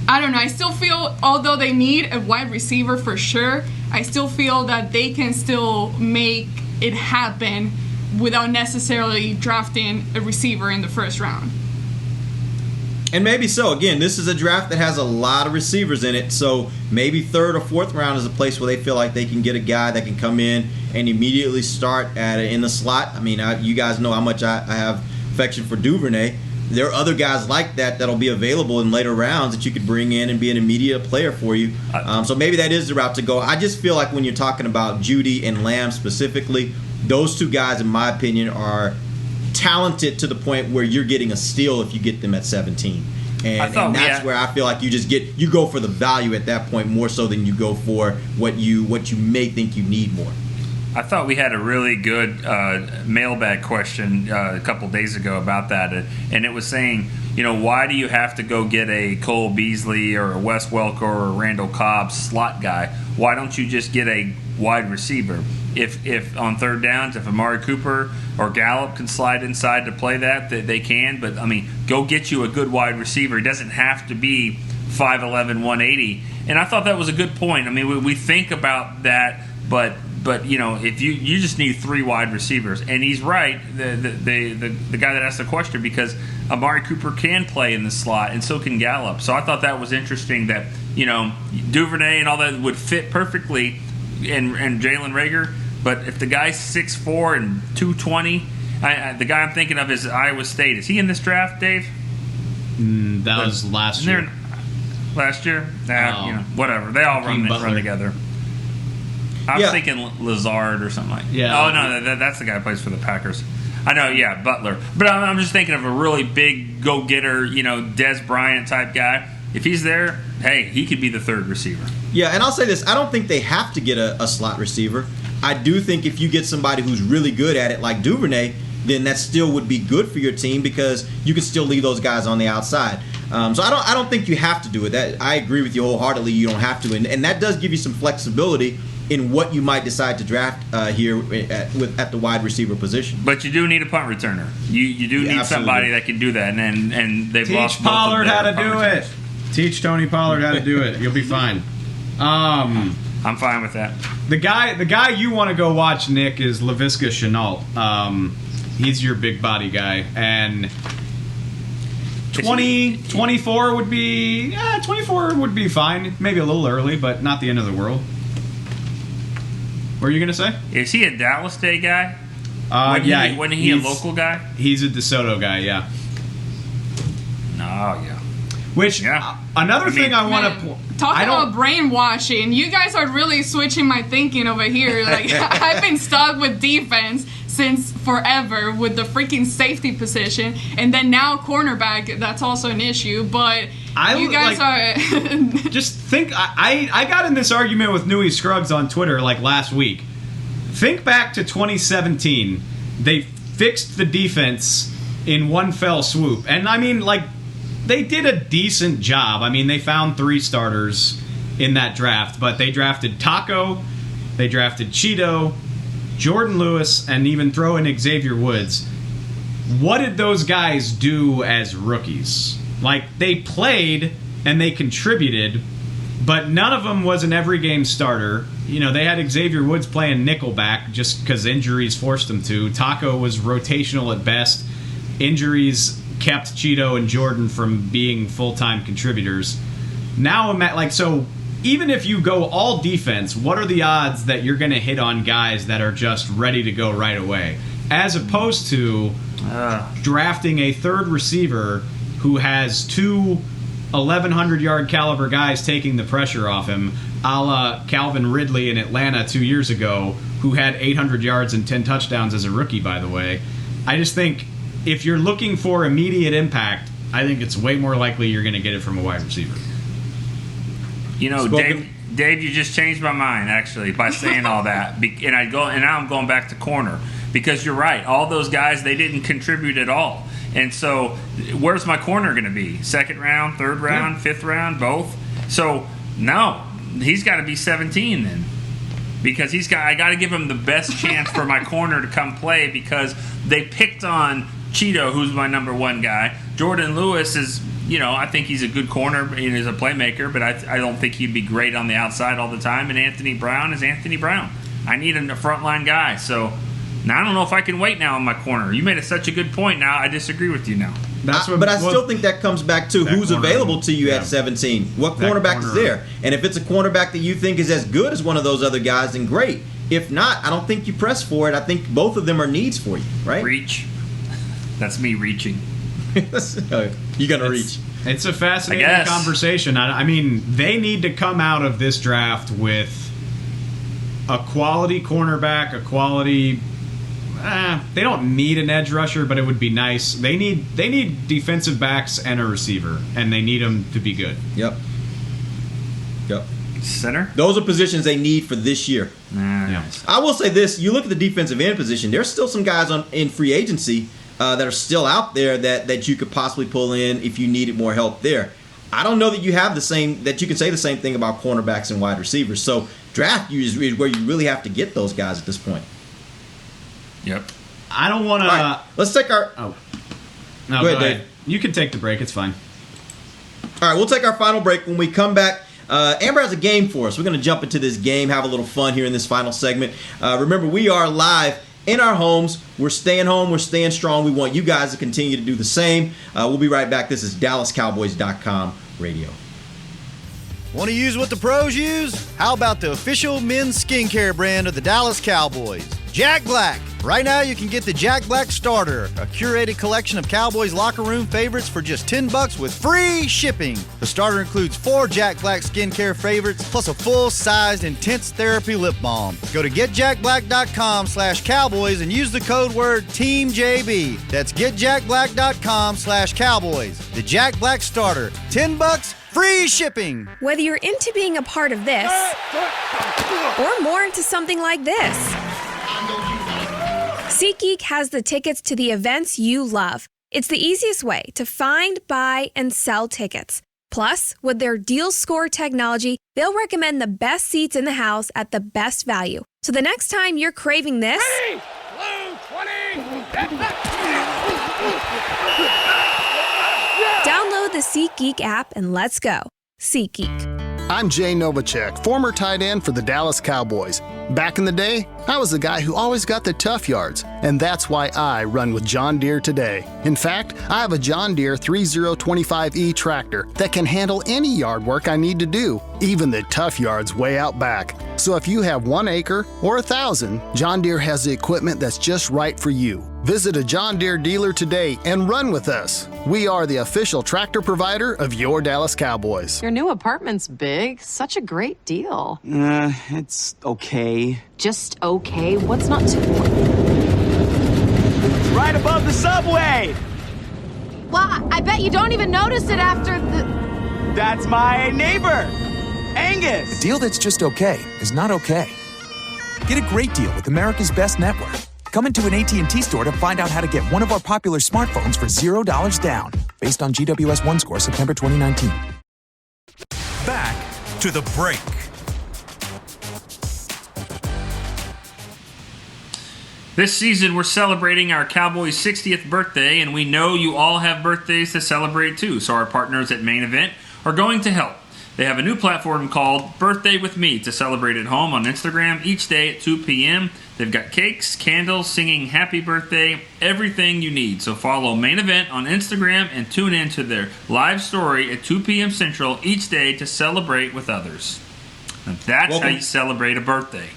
Speaker 7: I don't know. I still feel, although they need a wide receiver for sure, I still feel that they can still make it happen without necessarily drafting a receiver in the first round.
Speaker 4: And maybe so. Again, this is a draft that has a lot of receivers in it, so maybe 3rd or 4th round is a place where they feel like they can get a guy that can come in and immediately start in the slot. I mean, you guys know how much I have affection for Duvernay. There are other guys like that'll be available in later rounds that you could bring in and be an immediate player for you. So maybe that is the route to go. I just feel like when you're talking about Judy and Lamb specifically, those 2 guys, in my opinion, are talented to the point where you're getting a steal if you get them at 17. And that's where I feel like you go for the value at that point more so than you go for what you may think you need more.
Speaker 5: I thought we had a really good mailbag question a couple days ago about that, and it was saying, why do you have to go get a Cole Beasley or a Wes Welker or a Randall Cobb slot guy? Why don't you just get a wide receiver? If on 3rd downs, if Amari Cooper or Gallup can slide inside to play that they can. But, go get you a good wide receiver. He doesn't have to be 5'11", 180. And I thought that was a good point. I mean, we think about that, but if you just need 3 wide receivers, and he's right, the guy that asked the question, because Amari Cooper can play in the slot, and so can Gallup. So I thought that was interesting that Duvernay and all that would fit perfectly, and Jalen Reagor. But if the guy's 6'4" and 220, the guy I'm thinking of is Iowa State. Is he in this draft, Dave?
Speaker 6: That was last year.
Speaker 5: Last year? Whatever. They all run together. I was thinking Lazard or something like that.
Speaker 6: Yeah.
Speaker 5: Oh, no, that's the guy who plays for the Packers. I know, yeah, Butler. But I'm just thinking of a really big go-getter, Des Bryant type guy. If he's there, hey, he could be the 3rd receiver.
Speaker 4: Yeah, and I'll say this. I don't think they have to get a slot receiver. I do think if you get somebody who's really good at it like Duvernay, then that still would be good for your team because you can still leave those guys on the outside. So I don't think you have to do it. That I agree with you wholeheartedly. You don't have to, and that does give you some flexibility in what you might decide to draft here at the wide receiver position.
Speaker 5: But you do need a punt returner. You do need somebody that can do that, and they've lost.
Speaker 6: Teach Pollard how to do it. Teach Tony Pollard how to do it. You'll be fine.
Speaker 5: I'm fine with that.
Speaker 6: The guy you want to go watch, Nick, is Laviska Shenault. He's your big body guy, and 24 would be 24 would be fine. Maybe a little early, but not the end of the world. What are you gonna say?
Speaker 5: Is he a Dallas Day guy? Wasn't he a local guy?
Speaker 6: He's a DeSoto guy, yeah.
Speaker 5: Oh, yeah.
Speaker 6: Which another thing I want to
Speaker 7: talk about brainwashing. You guys are really switching my thinking over here. Like I've been stuck with defense since forever with the freaking safety position, and then now cornerback. That's also an issue. But you guys are
Speaker 6: just think. I got in this argument with Newey Scruggs on Twitter like last week. Think back to 2017. They fixed the defense in one fell swoop, and I mean like. They did a decent job. I mean, they found 3 starters in that draft, but they drafted Taco, they drafted Cheeto, Jordan Lewis, and even throw in Xavier Woods. What did those guys do as rookies? Like, they played and they contributed, but none of them was an every game starter. They had Xavier Woods playing nickelback just because injuries forced them to. Taco was rotational at best. Injuries kept Cheeto and Jordan from being full-time contributors. Now I'm at so even if you go all defense, what are the odds that you're going to hit on guys that are just ready to go right away? As opposed to drafting a 3rd receiver who has 2 1,100-yard caliber guys taking the pressure off him, a la Calvin Ridley in Atlanta 2 years ago, who had 800 yards and 10 touchdowns as a rookie, by the way. I just think if you're looking for immediate impact, I think it's way more likely you're going to get it from a wide receiver.
Speaker 5: Dave, you just changed my mind actually by saying all that, and now I'm going back to corner because you're right. All those guys, they didn't contribute at all, and so where's my corner going to be? 2nd round, 3rd round, 5th round, both? So no, he's got to be 17 then. Because I got to give him the best chance for my corner to come play because they picked on Cheeto, who's my number 1 guy. Jordan Lewis is, I think he's a good corner and is a playmaker, but I don't think he'd be great on the outside all the time. And Anthony Brown is Anthony Brown. I need a frontline guy. So now I don't know if I can wait now on my corner. You made such a good point. Now I disagree with you now.
Speaker 4: But I still think that comes back to who's available to you at 17. What cornerback is there? And if it's a cornerback that you think is as good as one of those other guys, then great. If not, I don't think you press for it. I think both of them are needs for you, right?
Speaker 5: Reach. That's me reaching.
Speaker 4: You're going to reach.
Speaker 6: It's a fascinating conversation. I mean, they need to come out of this draft with a quality cornerback, a quality... they don't need an edge rusher, but it would be nice. They need defensive backs and a receiver, and they need them to be good.
Speaker 4: Yep.
Speaker 5: Center?
Speaker 4: Those are positions they need for this year.
Speaker 5: Nice.
Speaker 4: I will say this. You look at the defensive end position, there's still some guys in free agency that are still out there that you could possibly pull in if you needed more help there. I don't know that you have that you can say the same thing about cornerbacks and wide receivers. So draft is where you really have to get those guys at this point.
Speaker 5: Yep.
Speaker 6: I don't want to...
Speaker 4: Right, let's take our...
Speaker 6: Oh. No, go ahead, Dave. You can take the break. It's fine.
Speaker 4: All right, we'll take our final break. When we come back, Amber has a game for us. We're going to jump into this game, have a little fun here in this final segment. Remember, we are live in our homes. We're staying home. We're staying strong. We want you guys to continue to do the same. We'll be right back. This is DallasCowboys.com radio.
Speaker 14: Want to use what the pros use? How about the official men's skincare brand of the Dallas Cowboys, Jack Black? Right now, you can get the Jack Black Starter, a curated collection of Cowboys locker room favorites for just $10 with free shipping. The starter includes 4 Jack Black skincare favorites, plus a full-sized intense therapy lip balm. Go to getjackblack.com/Cowboys and use the code word TEAMJB. That's getjackblack.com/Cowboys. The Jack Black Starter, $10, free shipping.
Speaker 12: Whether you're into being a part of this or more into something like this, SeatGeek has the tickets to the events you love. It's the easiest way to find, buy, and sell tickets. Plus, with their deal score technology, they'll recommend the best seats in the house at the best value. So the next time you're craving this,
Speaker 2: Ready? Blue 20.
Speaker 12: download the SeatGeek app and let's go. SeatGeek.
Speaker 15: I'm Jay Novacek, former tight end for the Dallas Cowboys. Back in the day, I was the guy who always got the tough yards, and that's why I run with John Deere today. In fact, I have a John Deere 3025E tractor that can handle any yard work I need to do, even the tough yards way out back. So if you have 1 acre or 1,000, John Deere has the equipment that's just right for you. Visit a John Deere dealer today and run with us. We are the official tractor provider of your Dallas Cowboys.
Speaker 16: Your new apartment's big. Such a great deal.
Speaker 9: It's okay.
Speaker 16: Just okay? What's not to...
Speaker 9: Right above the subway!
Speaker 8: Well, I bet you don't even notice it after the...
Speaker 9: That's my neighbor, Angus.
Speaker 10: A deal that's just okay is not okay. Get a great deal with America's Best Network. Come into an AT&T store to find out how to get one of our popular smartphones for $0 down, based on GWS 1 score September 2019.
Speaker 1: Back to the break.
Speaker 5: This season, we're celebrating our Cowboys' 60th birthday, and we know you all have birthdays to celebrate too, so our partners at Main Event are going to help. They have a new platform called Birthday With Me to celebrate at home on Instagram each day at 2 p.m. They've got cakes, candles, singing happy birthday, everything you need. So follow Main Event on Instagram and tune in to their live story at 2 p.m. Central each day to celebrate with others. And that's how you celebrate a birthday.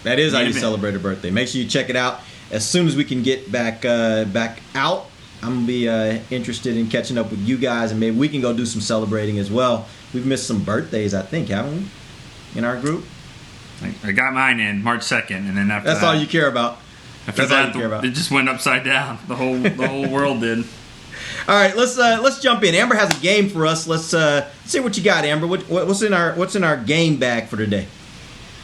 Speaker 4: That is how you celebrate a birthday. Make sure you check it out as soon as we can get back out. I'm going to be interested in catching up with you guys, and maybe we can go do some celebrating as well. We've missed some birthdays, I think, haven't we, in our group?
Speaker 5: I got mine in March 2nd, and then after
Speaker 4: that's all you care about.
Speaker 5: After that, it just went upside down. The whole world did.
Speaker 4: All right, let's jump in. Amber has a game for us. Let's see what you got, Amber. What's in our game bag for today?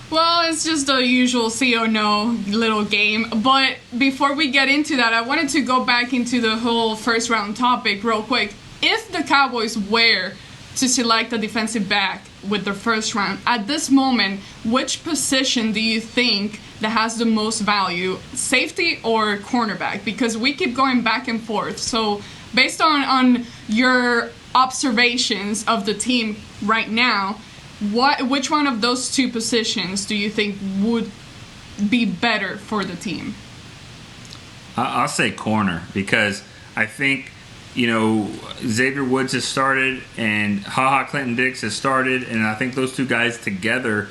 Speaker 7: Well, it's just the usual see or no little game. But before we get into that, I wanted to go back into the whole first round topic real quick. If the Cowboys were to select a defensive back with their first round, at this moment, which position do you think that has the most value, safety or cornerback? Because we keep going back and forth. So based on your observations of the team right now, which one of those two positions do you think would be better for the team?
Speaker 5: I'll say corner, because I think, Xavier Woods has started and HaHa Clinton-Dix has started, and I think those two guys together,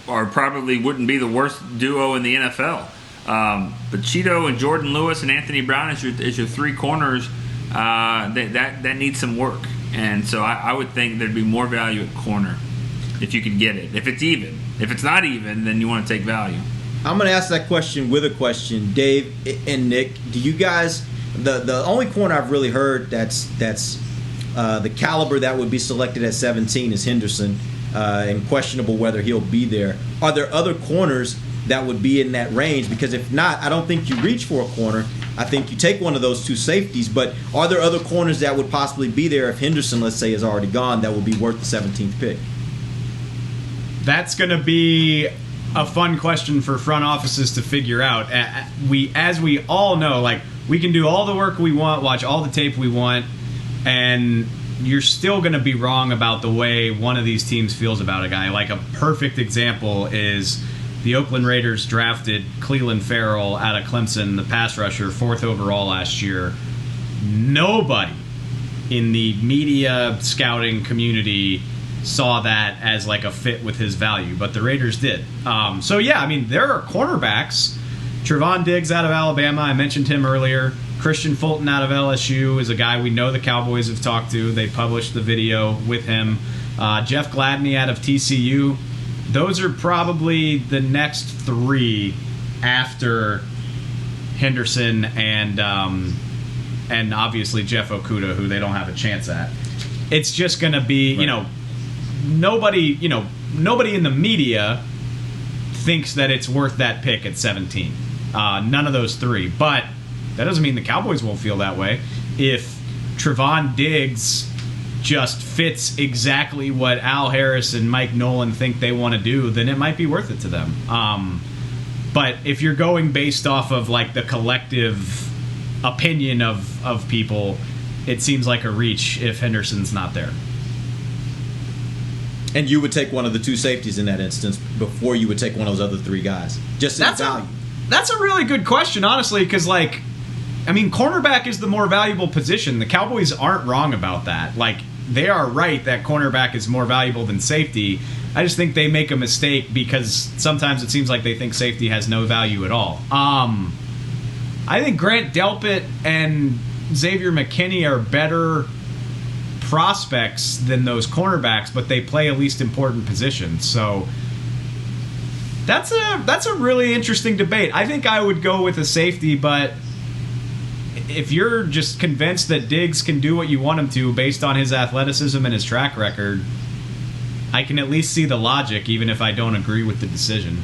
Speaker 5: are probably wouldn't be the worst duo in the NFL. But Cheeto and Jordan Lewis and Anthony Brown as your three corners, that needs some work. And so I would think there'd be more value at corner if you could get it. If it's even. If it's not even, then you want to take value.
Speaker 4: I'm going to ask that question with a question. Dave and Nick, do you guys, the only corner I've really heard that's the caliber that would be selected at 17 is Henderson, and questionable whether he'll be there. Are there other corners that would be in that range? Because if not, I don't think you reach for a corner. I think you take one of those two safeties, but are there other corners that would possibly be there if Henderson, let's say, is already gone, that would be worth the 17th pick?
Speaker 6: That's going to be a fun question for front offices to figure out. As we all know, we can do all the work we want, watch all the tape we want, and you're still going to be wrong about the way one of these teams feels about a guy. Like, a perfect example is the Oakland Raiders drafted Cleveland Farrell out of Clemson, the pass rusher, 4th overall last year. Nobody in the media scouting community saw that as like a fit with his value, but the Raiders did. So yeah, I mean, there are cornerbacks. Trevon Diggs out of Alabama, I mentioned him earlier. Christian Fulton out of LSU is a guy we know the Cowboys have talked to. They published the video with him. Jeff Gladney out of TCU. Those are probably the next 3 after Henderson and obviously Jeff Okudah, who they don't have a chance at. It's just going to be, nobody in the media thinks that it's worth that pick at 17. None of those 3. But that doesn't mean the Cowboys won't feel that way. If Trevon Diggs just fits exactly what Al Harris and Mike Nolan think they want to do, then it might be worth it to them. But if you're going based off of like the collective opinion of people, it seems like a reach if Henderson's not there.
Speaker 4: And you would take one of the 2 safeties in that instance before you would take one of those other 3 guys. Just in value.
Speaker 6: That's a really good question, honestly, because cornerback is the more valuable position. The Cowboys aren't wrong about that. Like, they are right that cornerback is more valuable than safety. I just think they make a mistake because sometimes it seems like they think safety has no value at all. I think Grant Delpit and Xavier McKinney are better prospects than those cornerbacks, but they play at least important positions. So that's a really interesting debate. I think I would go with a safety, but if you're just convinced that Diggs can do what you want him to based on his athleticism and his track record, I can at least see the logic, even if I don't agree with the decision.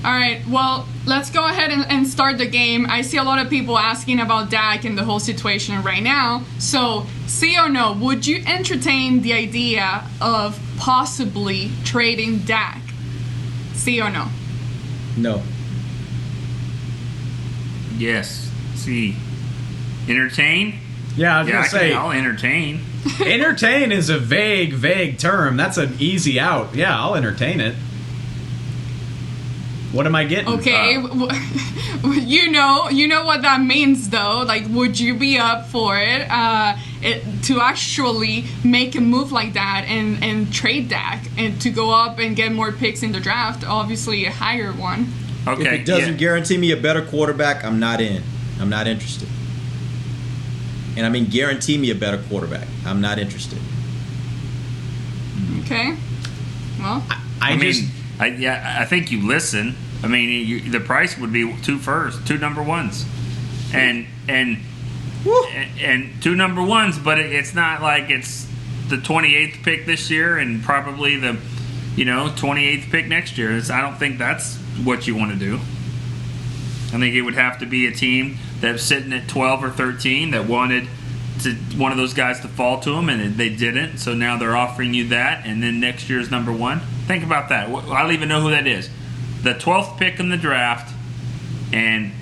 Speaker 7: All right, well, let's go ahead and start the game. I see a lot of people asking about Dak and the whole situation right now. So, see or no, would you entertain the idea of possibly trading Dak? See or no?
Speaker 4: No.
Speaker 5: Yes. See. Entertain?
Speaker 6: Yeah, I was going to say.
Speaker 5: I'll entertain.
Speaker 6: Entertain is a vague term. That's an easy out. Yeah, I'll entertain it. What am I getting?
Speaker 7: Okay, you know what that means, though. Like, would you be up for it to actually make a move like that and trade Dak and to go up and get more picks in the draft? Obviously, a higher one.
Speaker 5: Okay.
Speaker 4: If it doesn't guarantee me a better quarterback, I'm not in. I'm not interested. And I mean, guarantee me a better quarterback. I'm not interested.
Speaker 7: Okay. Well,
Speaker 5: I think you listen. I mean, the price would be 2 firsts, 2 number ones, and 2 number ones. But it's not like it's the 28th pick this year and probably the 28th pick next year. I don't think that's what you want to do. I think it would have to be a team that's sitting at 12 or 13 that wanted one of those guys to fall to them, and they didn't. So now they're offering you that, and then next year's number 1. Think about that. I don't even know who that is. The 12th pick in the draft, and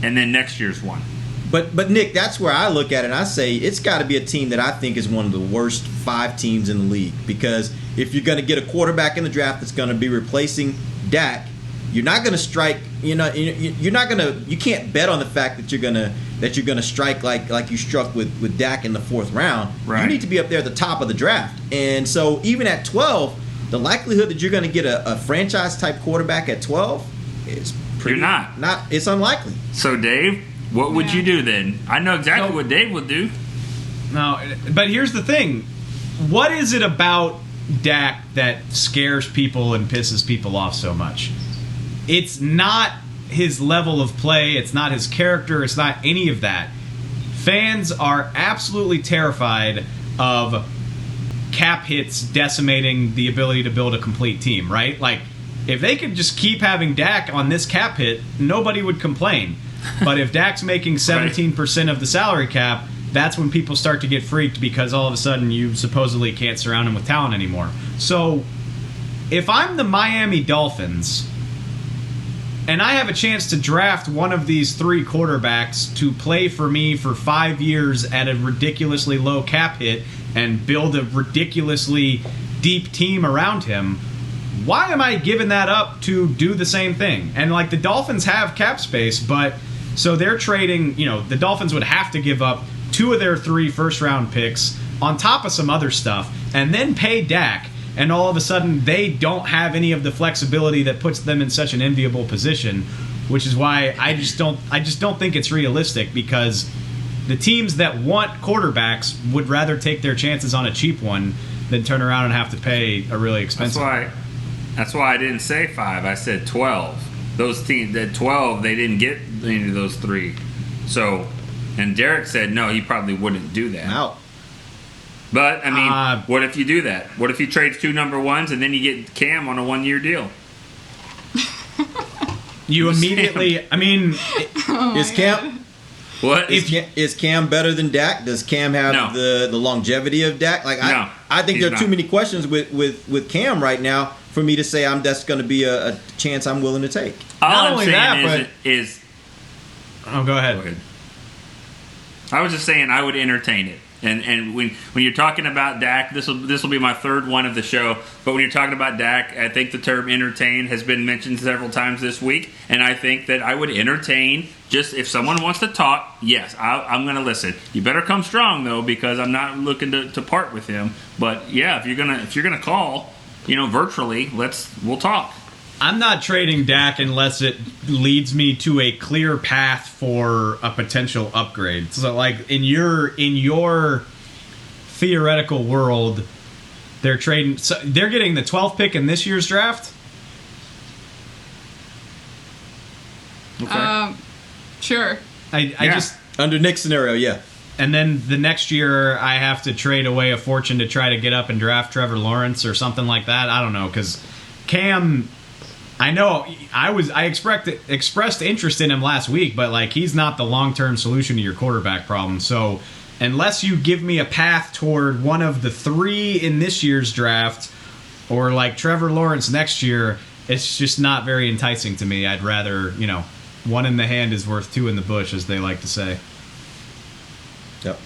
Speaker 5: then next year's one.
Speaker 4: But Nick, that's where I look at it. I say it's got to be a team that I think is one of the worst 5 teams in the league. Because if you're going to get a quarterback in the draft that's going to be replacing Dak, you're not going to strike. You're not going to. You can't bet on the fact that you're going to strike like you struck with Dak in the 4th round.
Speaker 5: Right.
Speaker 4: You need to be up there at the top of the draft. And so even at 12. The likelihood that you're going to get a franchise-type quarterback at 12 is pretty...
Speaker 5: You're not.
Speaker 4: It's unlikely.
Speaker 5: So, Dave, what would you do then? I know exactly what Dave would do.
Speaker 6: No, but here's the thing. What is it about Dak that scares people and pisses people off so much? It's not his level of play. It's not his character. It's not any of that. Fans are absolutely terrified of cap hits decimating the ability to build a complete team, right? Like, if they could just keep having Dak on this cap hit, nobody would complain. But if Dak's making 17% of the salary cap, that's when people start to get freaked because all of a sudden you supposedly can't surround him with talent anymore. So, if I'm the Miami Dolphins, and I have a chance to draft one of these 3 quarterbacks to play for me for 5 years at a ridiculously low cap hit and build a ridiculously deep team around him, why am I giving that up to do the same thing? And like the Dolphins have cap space, but so they're trading, the Dolphins would have to give up 2 of their 3 first-round picks on top of some other stuff and then pay Dak. And all of a sudden, they don't have any of the flexibility that puts them in such an enviable position, which is why I just don't think it's realistic, because the teams that want quarterbacks would rather take their chances on a cheap one than turn around and have to pay a really expensive one.
Speaker 5: That's why I didn't say 5. I said 12. Those teams at 12, they didn't get any of those 3. So, and Derek said no, he probably wouldn't do that.
Speaker 4: Out.
Speaker 5: But, I mean, what if you do that? What if you trade 2 number 1s and then you get Cam on a 1-year deal?
Speaker 6: You immediately,
Speaker 4: is Cam...
Speaker 5: What?
Speaker 4: Is Cam better than Dak? Does Cam have the longevity of Dak? I think there are too many questions with Cam right now for me to say that's going to be a chance I'm willing to take.
Speaker 5: All
Speaker 6: Not
Speaker 5: I'm
Speaker 6: only
Speaker 5: saying
Speaker 6: that,
Speaker 5: is...
Speaker 6: Oh, go ahead.
Speaker 5: I was just saying I would entertain it. And when you're talking about Dak, this will be my 3rd one of the show. But when you're talking about Dak, I think the term entertain has been mentioned several times this week, and I think that I would entertain. Just if someone wants to talk, yes, I'm going to listen. You better come strong though, because I'm not looking to part with him. But yeah, if you're gonna call, virtually, we'll talk.
Speaker 6: I'm not trading Dak unless it leads me to a clear path for a potential upgrade. So, like in your theoretical world, they're trading. So they're getting the 12th pick in this year's draft.
Speaker 5: Okay.
Speaker 7: Sure.
Speaker 6: I just
Speaker 4: under Nick's scenario, yeah.
Speaker 6: And then the next year, I have to trade away a fortune to try to get up and draft Trevor Lawrence or something like that. I don't know, because Cam. I know I expressed interest in him last week, but like he's not the long-term solution to your quarterback problem. So unless you give me a path toward one of the 3 in this year's draft or like Trevor Lawrence next year, it's just not very enticing to me. I'd rather, 1 in the hand is worth 2 in the bush, as they like to say.
Speaker 4: Yep.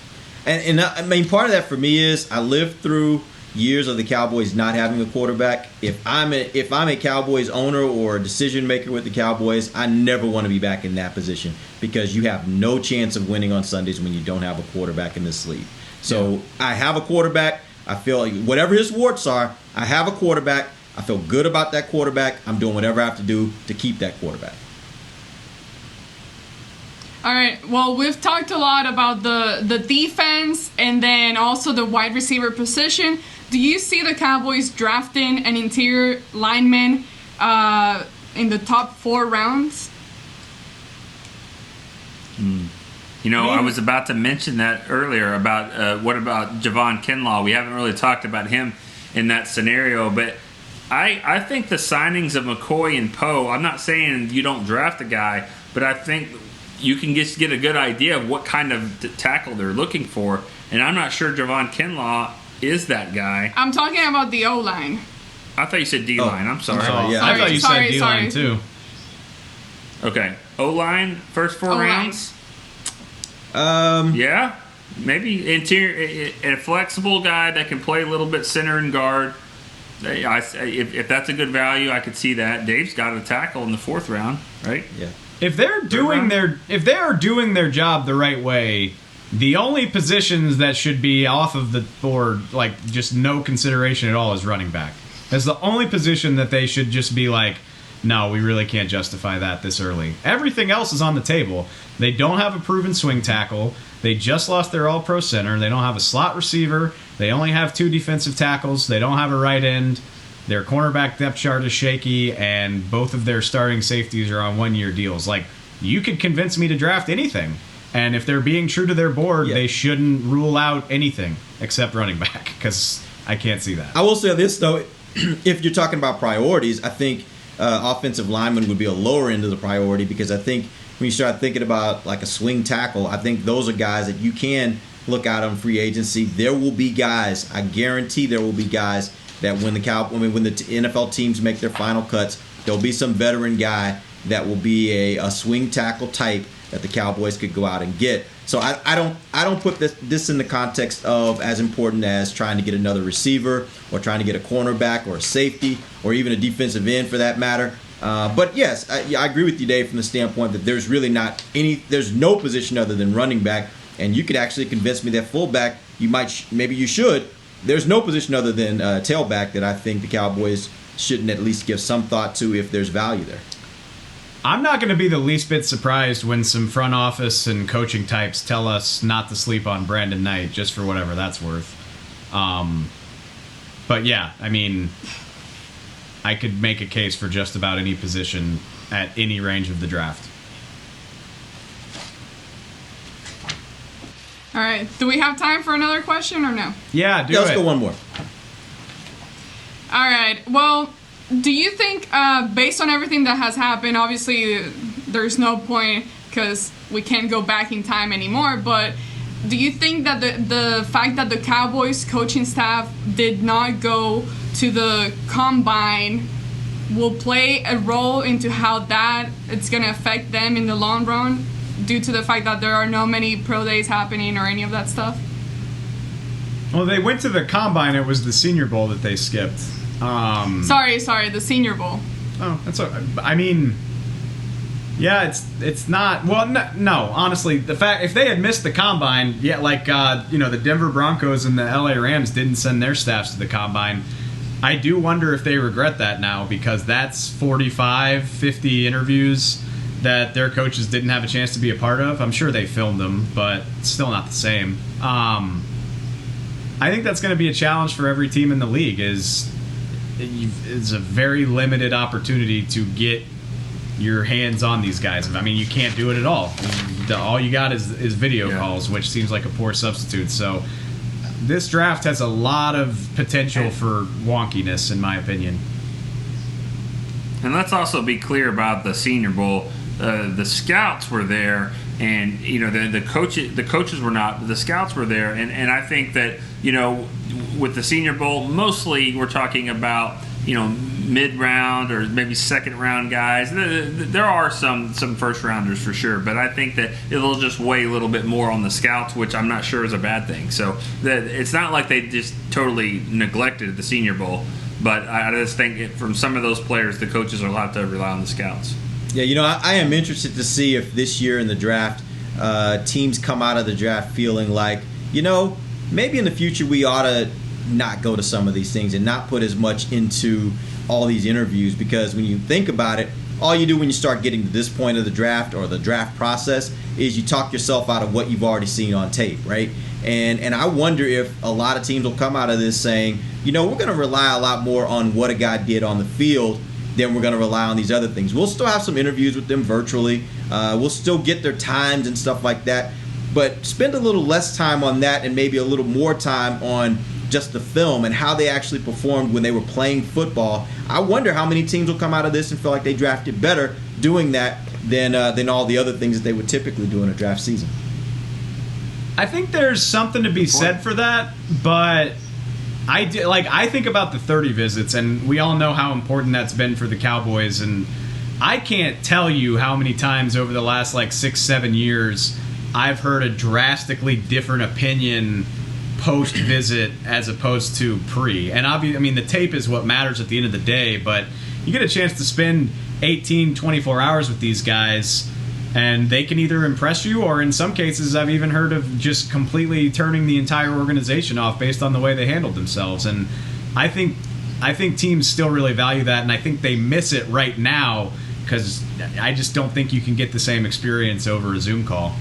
Speaker 4: And I mean, part of that for me is I lived through years of the Cowboys not having a quarterback. If I'm a Cowboys owner or a decision maker with the Cowboys, I never want to be back in that position, because you have no chance of winning on Sundays when you don't have a quarterback in this league. So I have a quarterback. I feel like whatever his warts are, I have a quarterback. I feel good about that quarterback. I'm doing whatever I have to do to keep that quarterback.
Speaker 7: All right. Well, we've talked a lot about the defense and then also the wide receiver position. Do you see the Cowboys drafting an interior lineman in the top 4 rounds?
Speaker 5: I was about to mention that earlier about what about Javon Kinlaw? We haven't really talked about him in that scenario, but I think the signings of McCoy and Poe, I'm not saying you don't draft a guy, but I think you can just get a good idea of what kind of tackle they're looking for, and I'm not sure Javon Kinlaw is that guy.
Speaker 7: I'm talking about the O-line.
Speaker 5: I thought you said D-line. I'm sorry.
Speaker 6: Yeah, I thought you said D-line too.
Speaker 5: Okay. O-line, first 4 rounds? Yeah. Maybe interior, a flexible guy that can play a little bit center and guard. If that's a good value, I could see that. Dave's got a tackle in the 4th round, right?
Speaker 4: Yeah.
Speaker 6: If they're doing their job the right way, the only positions that should be off of the board, like just no consideration at all, is running back. That's the only position that they should just be like, no, we really can't justify that this early. Everything else is on the table. They don't have a proven swing tackle. They just lost their all-pro center. They don't have a slot receiver. They only have 2 defensive tackles. They don't have a right end. Their cornerback depth chart is shaky, and both of their starting safeties are on 1-year deals. Like, you could convince me to draft anything. And if they're being true to their board, they shouldn't rule out anything except running back, because I can't see that.
Speaker 4: I will say this, though. If you're talking about priorities, I think offensive lineman would be a lower end of the priority, because I think when you start thinking about like a swing tackle, I think those are guys that you can look out on free agency. There will be guys, I guarantee there will be guys that when the NFL teams make their final cuts, there'll be some veteran guy that will be a swing tackle type that the Cowboys could go out and get. So I don't put this in the context of as important as trying to get another receiver or trying to get a cornerback or a safety or even a defensive end for that matter. But yes, I agree with you, Dave, from the standpoint that there's really there's no position other than running back, and you could actually convince me that fullback maybe you should. There's no position other than tailback that I think the Cowboys shouldn't at least give some thought to if there's value there.
Speaker 6: I'm not going to be the least bit surprised when some front office and coaching types tell us not to sleep on Brandon Knight, just for whatever that's worth. But yeah, I mean, I could make a case for just about any position at any range of the draft.
Speaker 7: All right. Do we have time for another question or no?
Speaker 6: Yeah,
Speaker 4: let's go one more.
Speaker 7: All right. Well, do you think, based on everything that has happened, obviously there's no point because we can't go back in time anymore, but do you think that the fact that the Cowboys coaching staff did not go to the combine will play a role into how that it's going to affect them in the long run due to the fact that there are no many pro days happening or any of that stuff?
Speaker 6: Well, they went to the combine. It was the Senior Bowl that they skipped.
Speaker 7: Sorry, the Senior Bowl.
Speaker 6: Oh, that's okay. I mean, yeah, it's not. Well, no, honestly, the fact if they had missed the combine, yeah, like the Denver Broncos and the LA Rams didn't send their staffs to the combine. I do wonder if they regret that now because that's 45, 50 interviews that their coaches didn't have a chance to be a part of. I'm sure they filmed them, but it's still not the same. I think that's going to be a challenge for every team in the league. It's a very limited opportunity to get your hands on these guys. I mean, you can't do it at all. All you got is video calls, which seems like a poor substitute. So this draft has a lot of potential for wonkiness, in my opinion.
Speaker 5: And let's also be clear about the Senior Bowl. The scouts were there, and the coaches were not, but the scouts were there. And I think that with the Senior Bowl, mostly we're talking about mid-round or maybe second-round guys. There are some first-rounders for sure, but I think that it'll just weigh a little bit more on the scouts, which I'm not sure is a bad thing. So it's not like they just totally neglected the Senior Bowl, but I just think from some of those players, the coaches are allowed to rely on the scouts.
Speaker 4: Yeah, I am interested to see if this year in the draft, teams come out of the draft feeling like, maybe in the future we ought to not go to some of these things and not put as much into all these interviews, because when you think about it, all you do when you start getting to this point of the draft or the draft process is you talk yourself out of what you've already seen on tape, right? And I wonder if a lot of teams will come out of this saying, we're going to rely a lot more on what a guy did on the field than we're going to rely on these other things. We'll still have some interviews with them virtually. We'll still get their times and stuff like that, but spend a little less time on that and maybe a little more time on just the film and how they actually performed when they were playing football. I wonder how many teams will come out of this and feel like they drafted better doing that than all the other things that they would typically do in a draft season.
Speaker 6: I think there's something to be said for that, but I think about the 30 visits, and we all know how important that's been for the Cowboys, and I can't tell you how many times over the last 6-7 years I've heard a drastically different opinion post-visit as opposed to pre. And obviously, the tape is what matters at the end of the day, but you get a chance to spend 18, 24 hours with these guys, and they can either impress you, or in some cases I've even heard of just completely turning the entire organization off based on the way they handled themselves. And I think teams still really value that, and I think they miss it right now because I just don't think you can get the same experience over a Zoom call.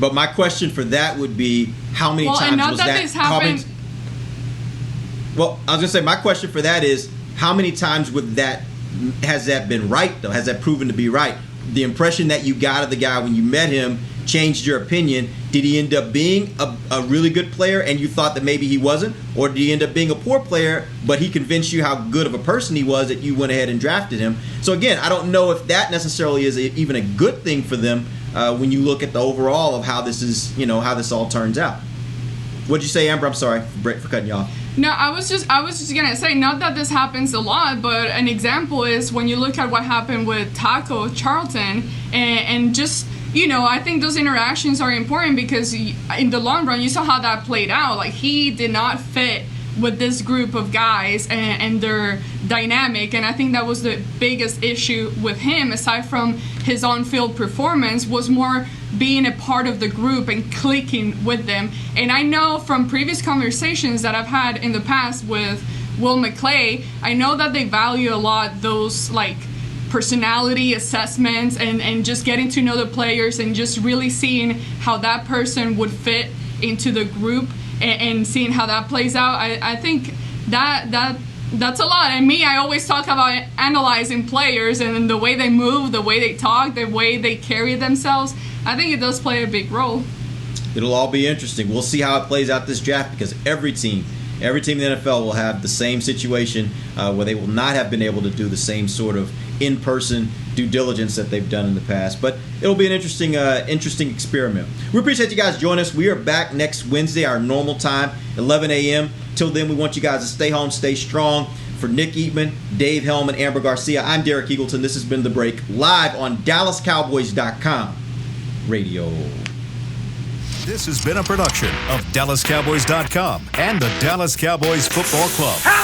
Speaker 4: But my question for that would be, how many times was that comment? Well, I was going to say, my question for that is, how many times has that been right, though? Has that proven to be right? The impression that you got of the guy when you met him changed your opinion. Did he end up being a really good player and you thought that maybe he wasn't? Or did he end up being a poor player, but he convinced you how good of a person he was that you went ahead and drafted him? So again, I don't know if that necessarily is even a good thing for them when you look at the overall of how this is, how this all turns out. What'd you say, Amber? I'm sorry for cutting you off.
Speaker 7: No, I was just gonna say, not that this happens a lot, but an example is when you look at what happened with Taco Charlton, and just, you know, I think those interactions are important because in the long run, you saw how that played out. Like, he did not fit with this group of guys and their dynamic, and I think that was the biggest issue with him, aside from his on-field performance, was more being a part of the group and clicking with them. And I know from previous conversations that I've had in the past with Will McClay, I know that they value a lot those, like, personality assessments and just getting to know the players and just really seeing how that person would fit into the group and seeing how that plays out. I think that's a lot. And me, I always talk about analyzing players and the way they move, the way they talk, the way they carry themselves. I think it does play a big role.
Speaker 4: It'll all be interesting. We'll see how it plays out this draft, because every team in the NFL will have the same situation where they will not have been able to do the same sort of in-person due diligence that they've done in the past. But it'll be an interesting experiment. We appreciate you guys joining us. We are back next Wednesday, our normal time, 11 a.m. Till then, we want you guys to stay home, stay strong. For Nick Eatman, Dave Hellman, Amber Garcia, I'm Derek Eagleton. This has been The Break, live on DallasCowboys.com radio.
Speaker 1: This has been a production of DallasCowboys.com and the Dallas Cowboys Football Club.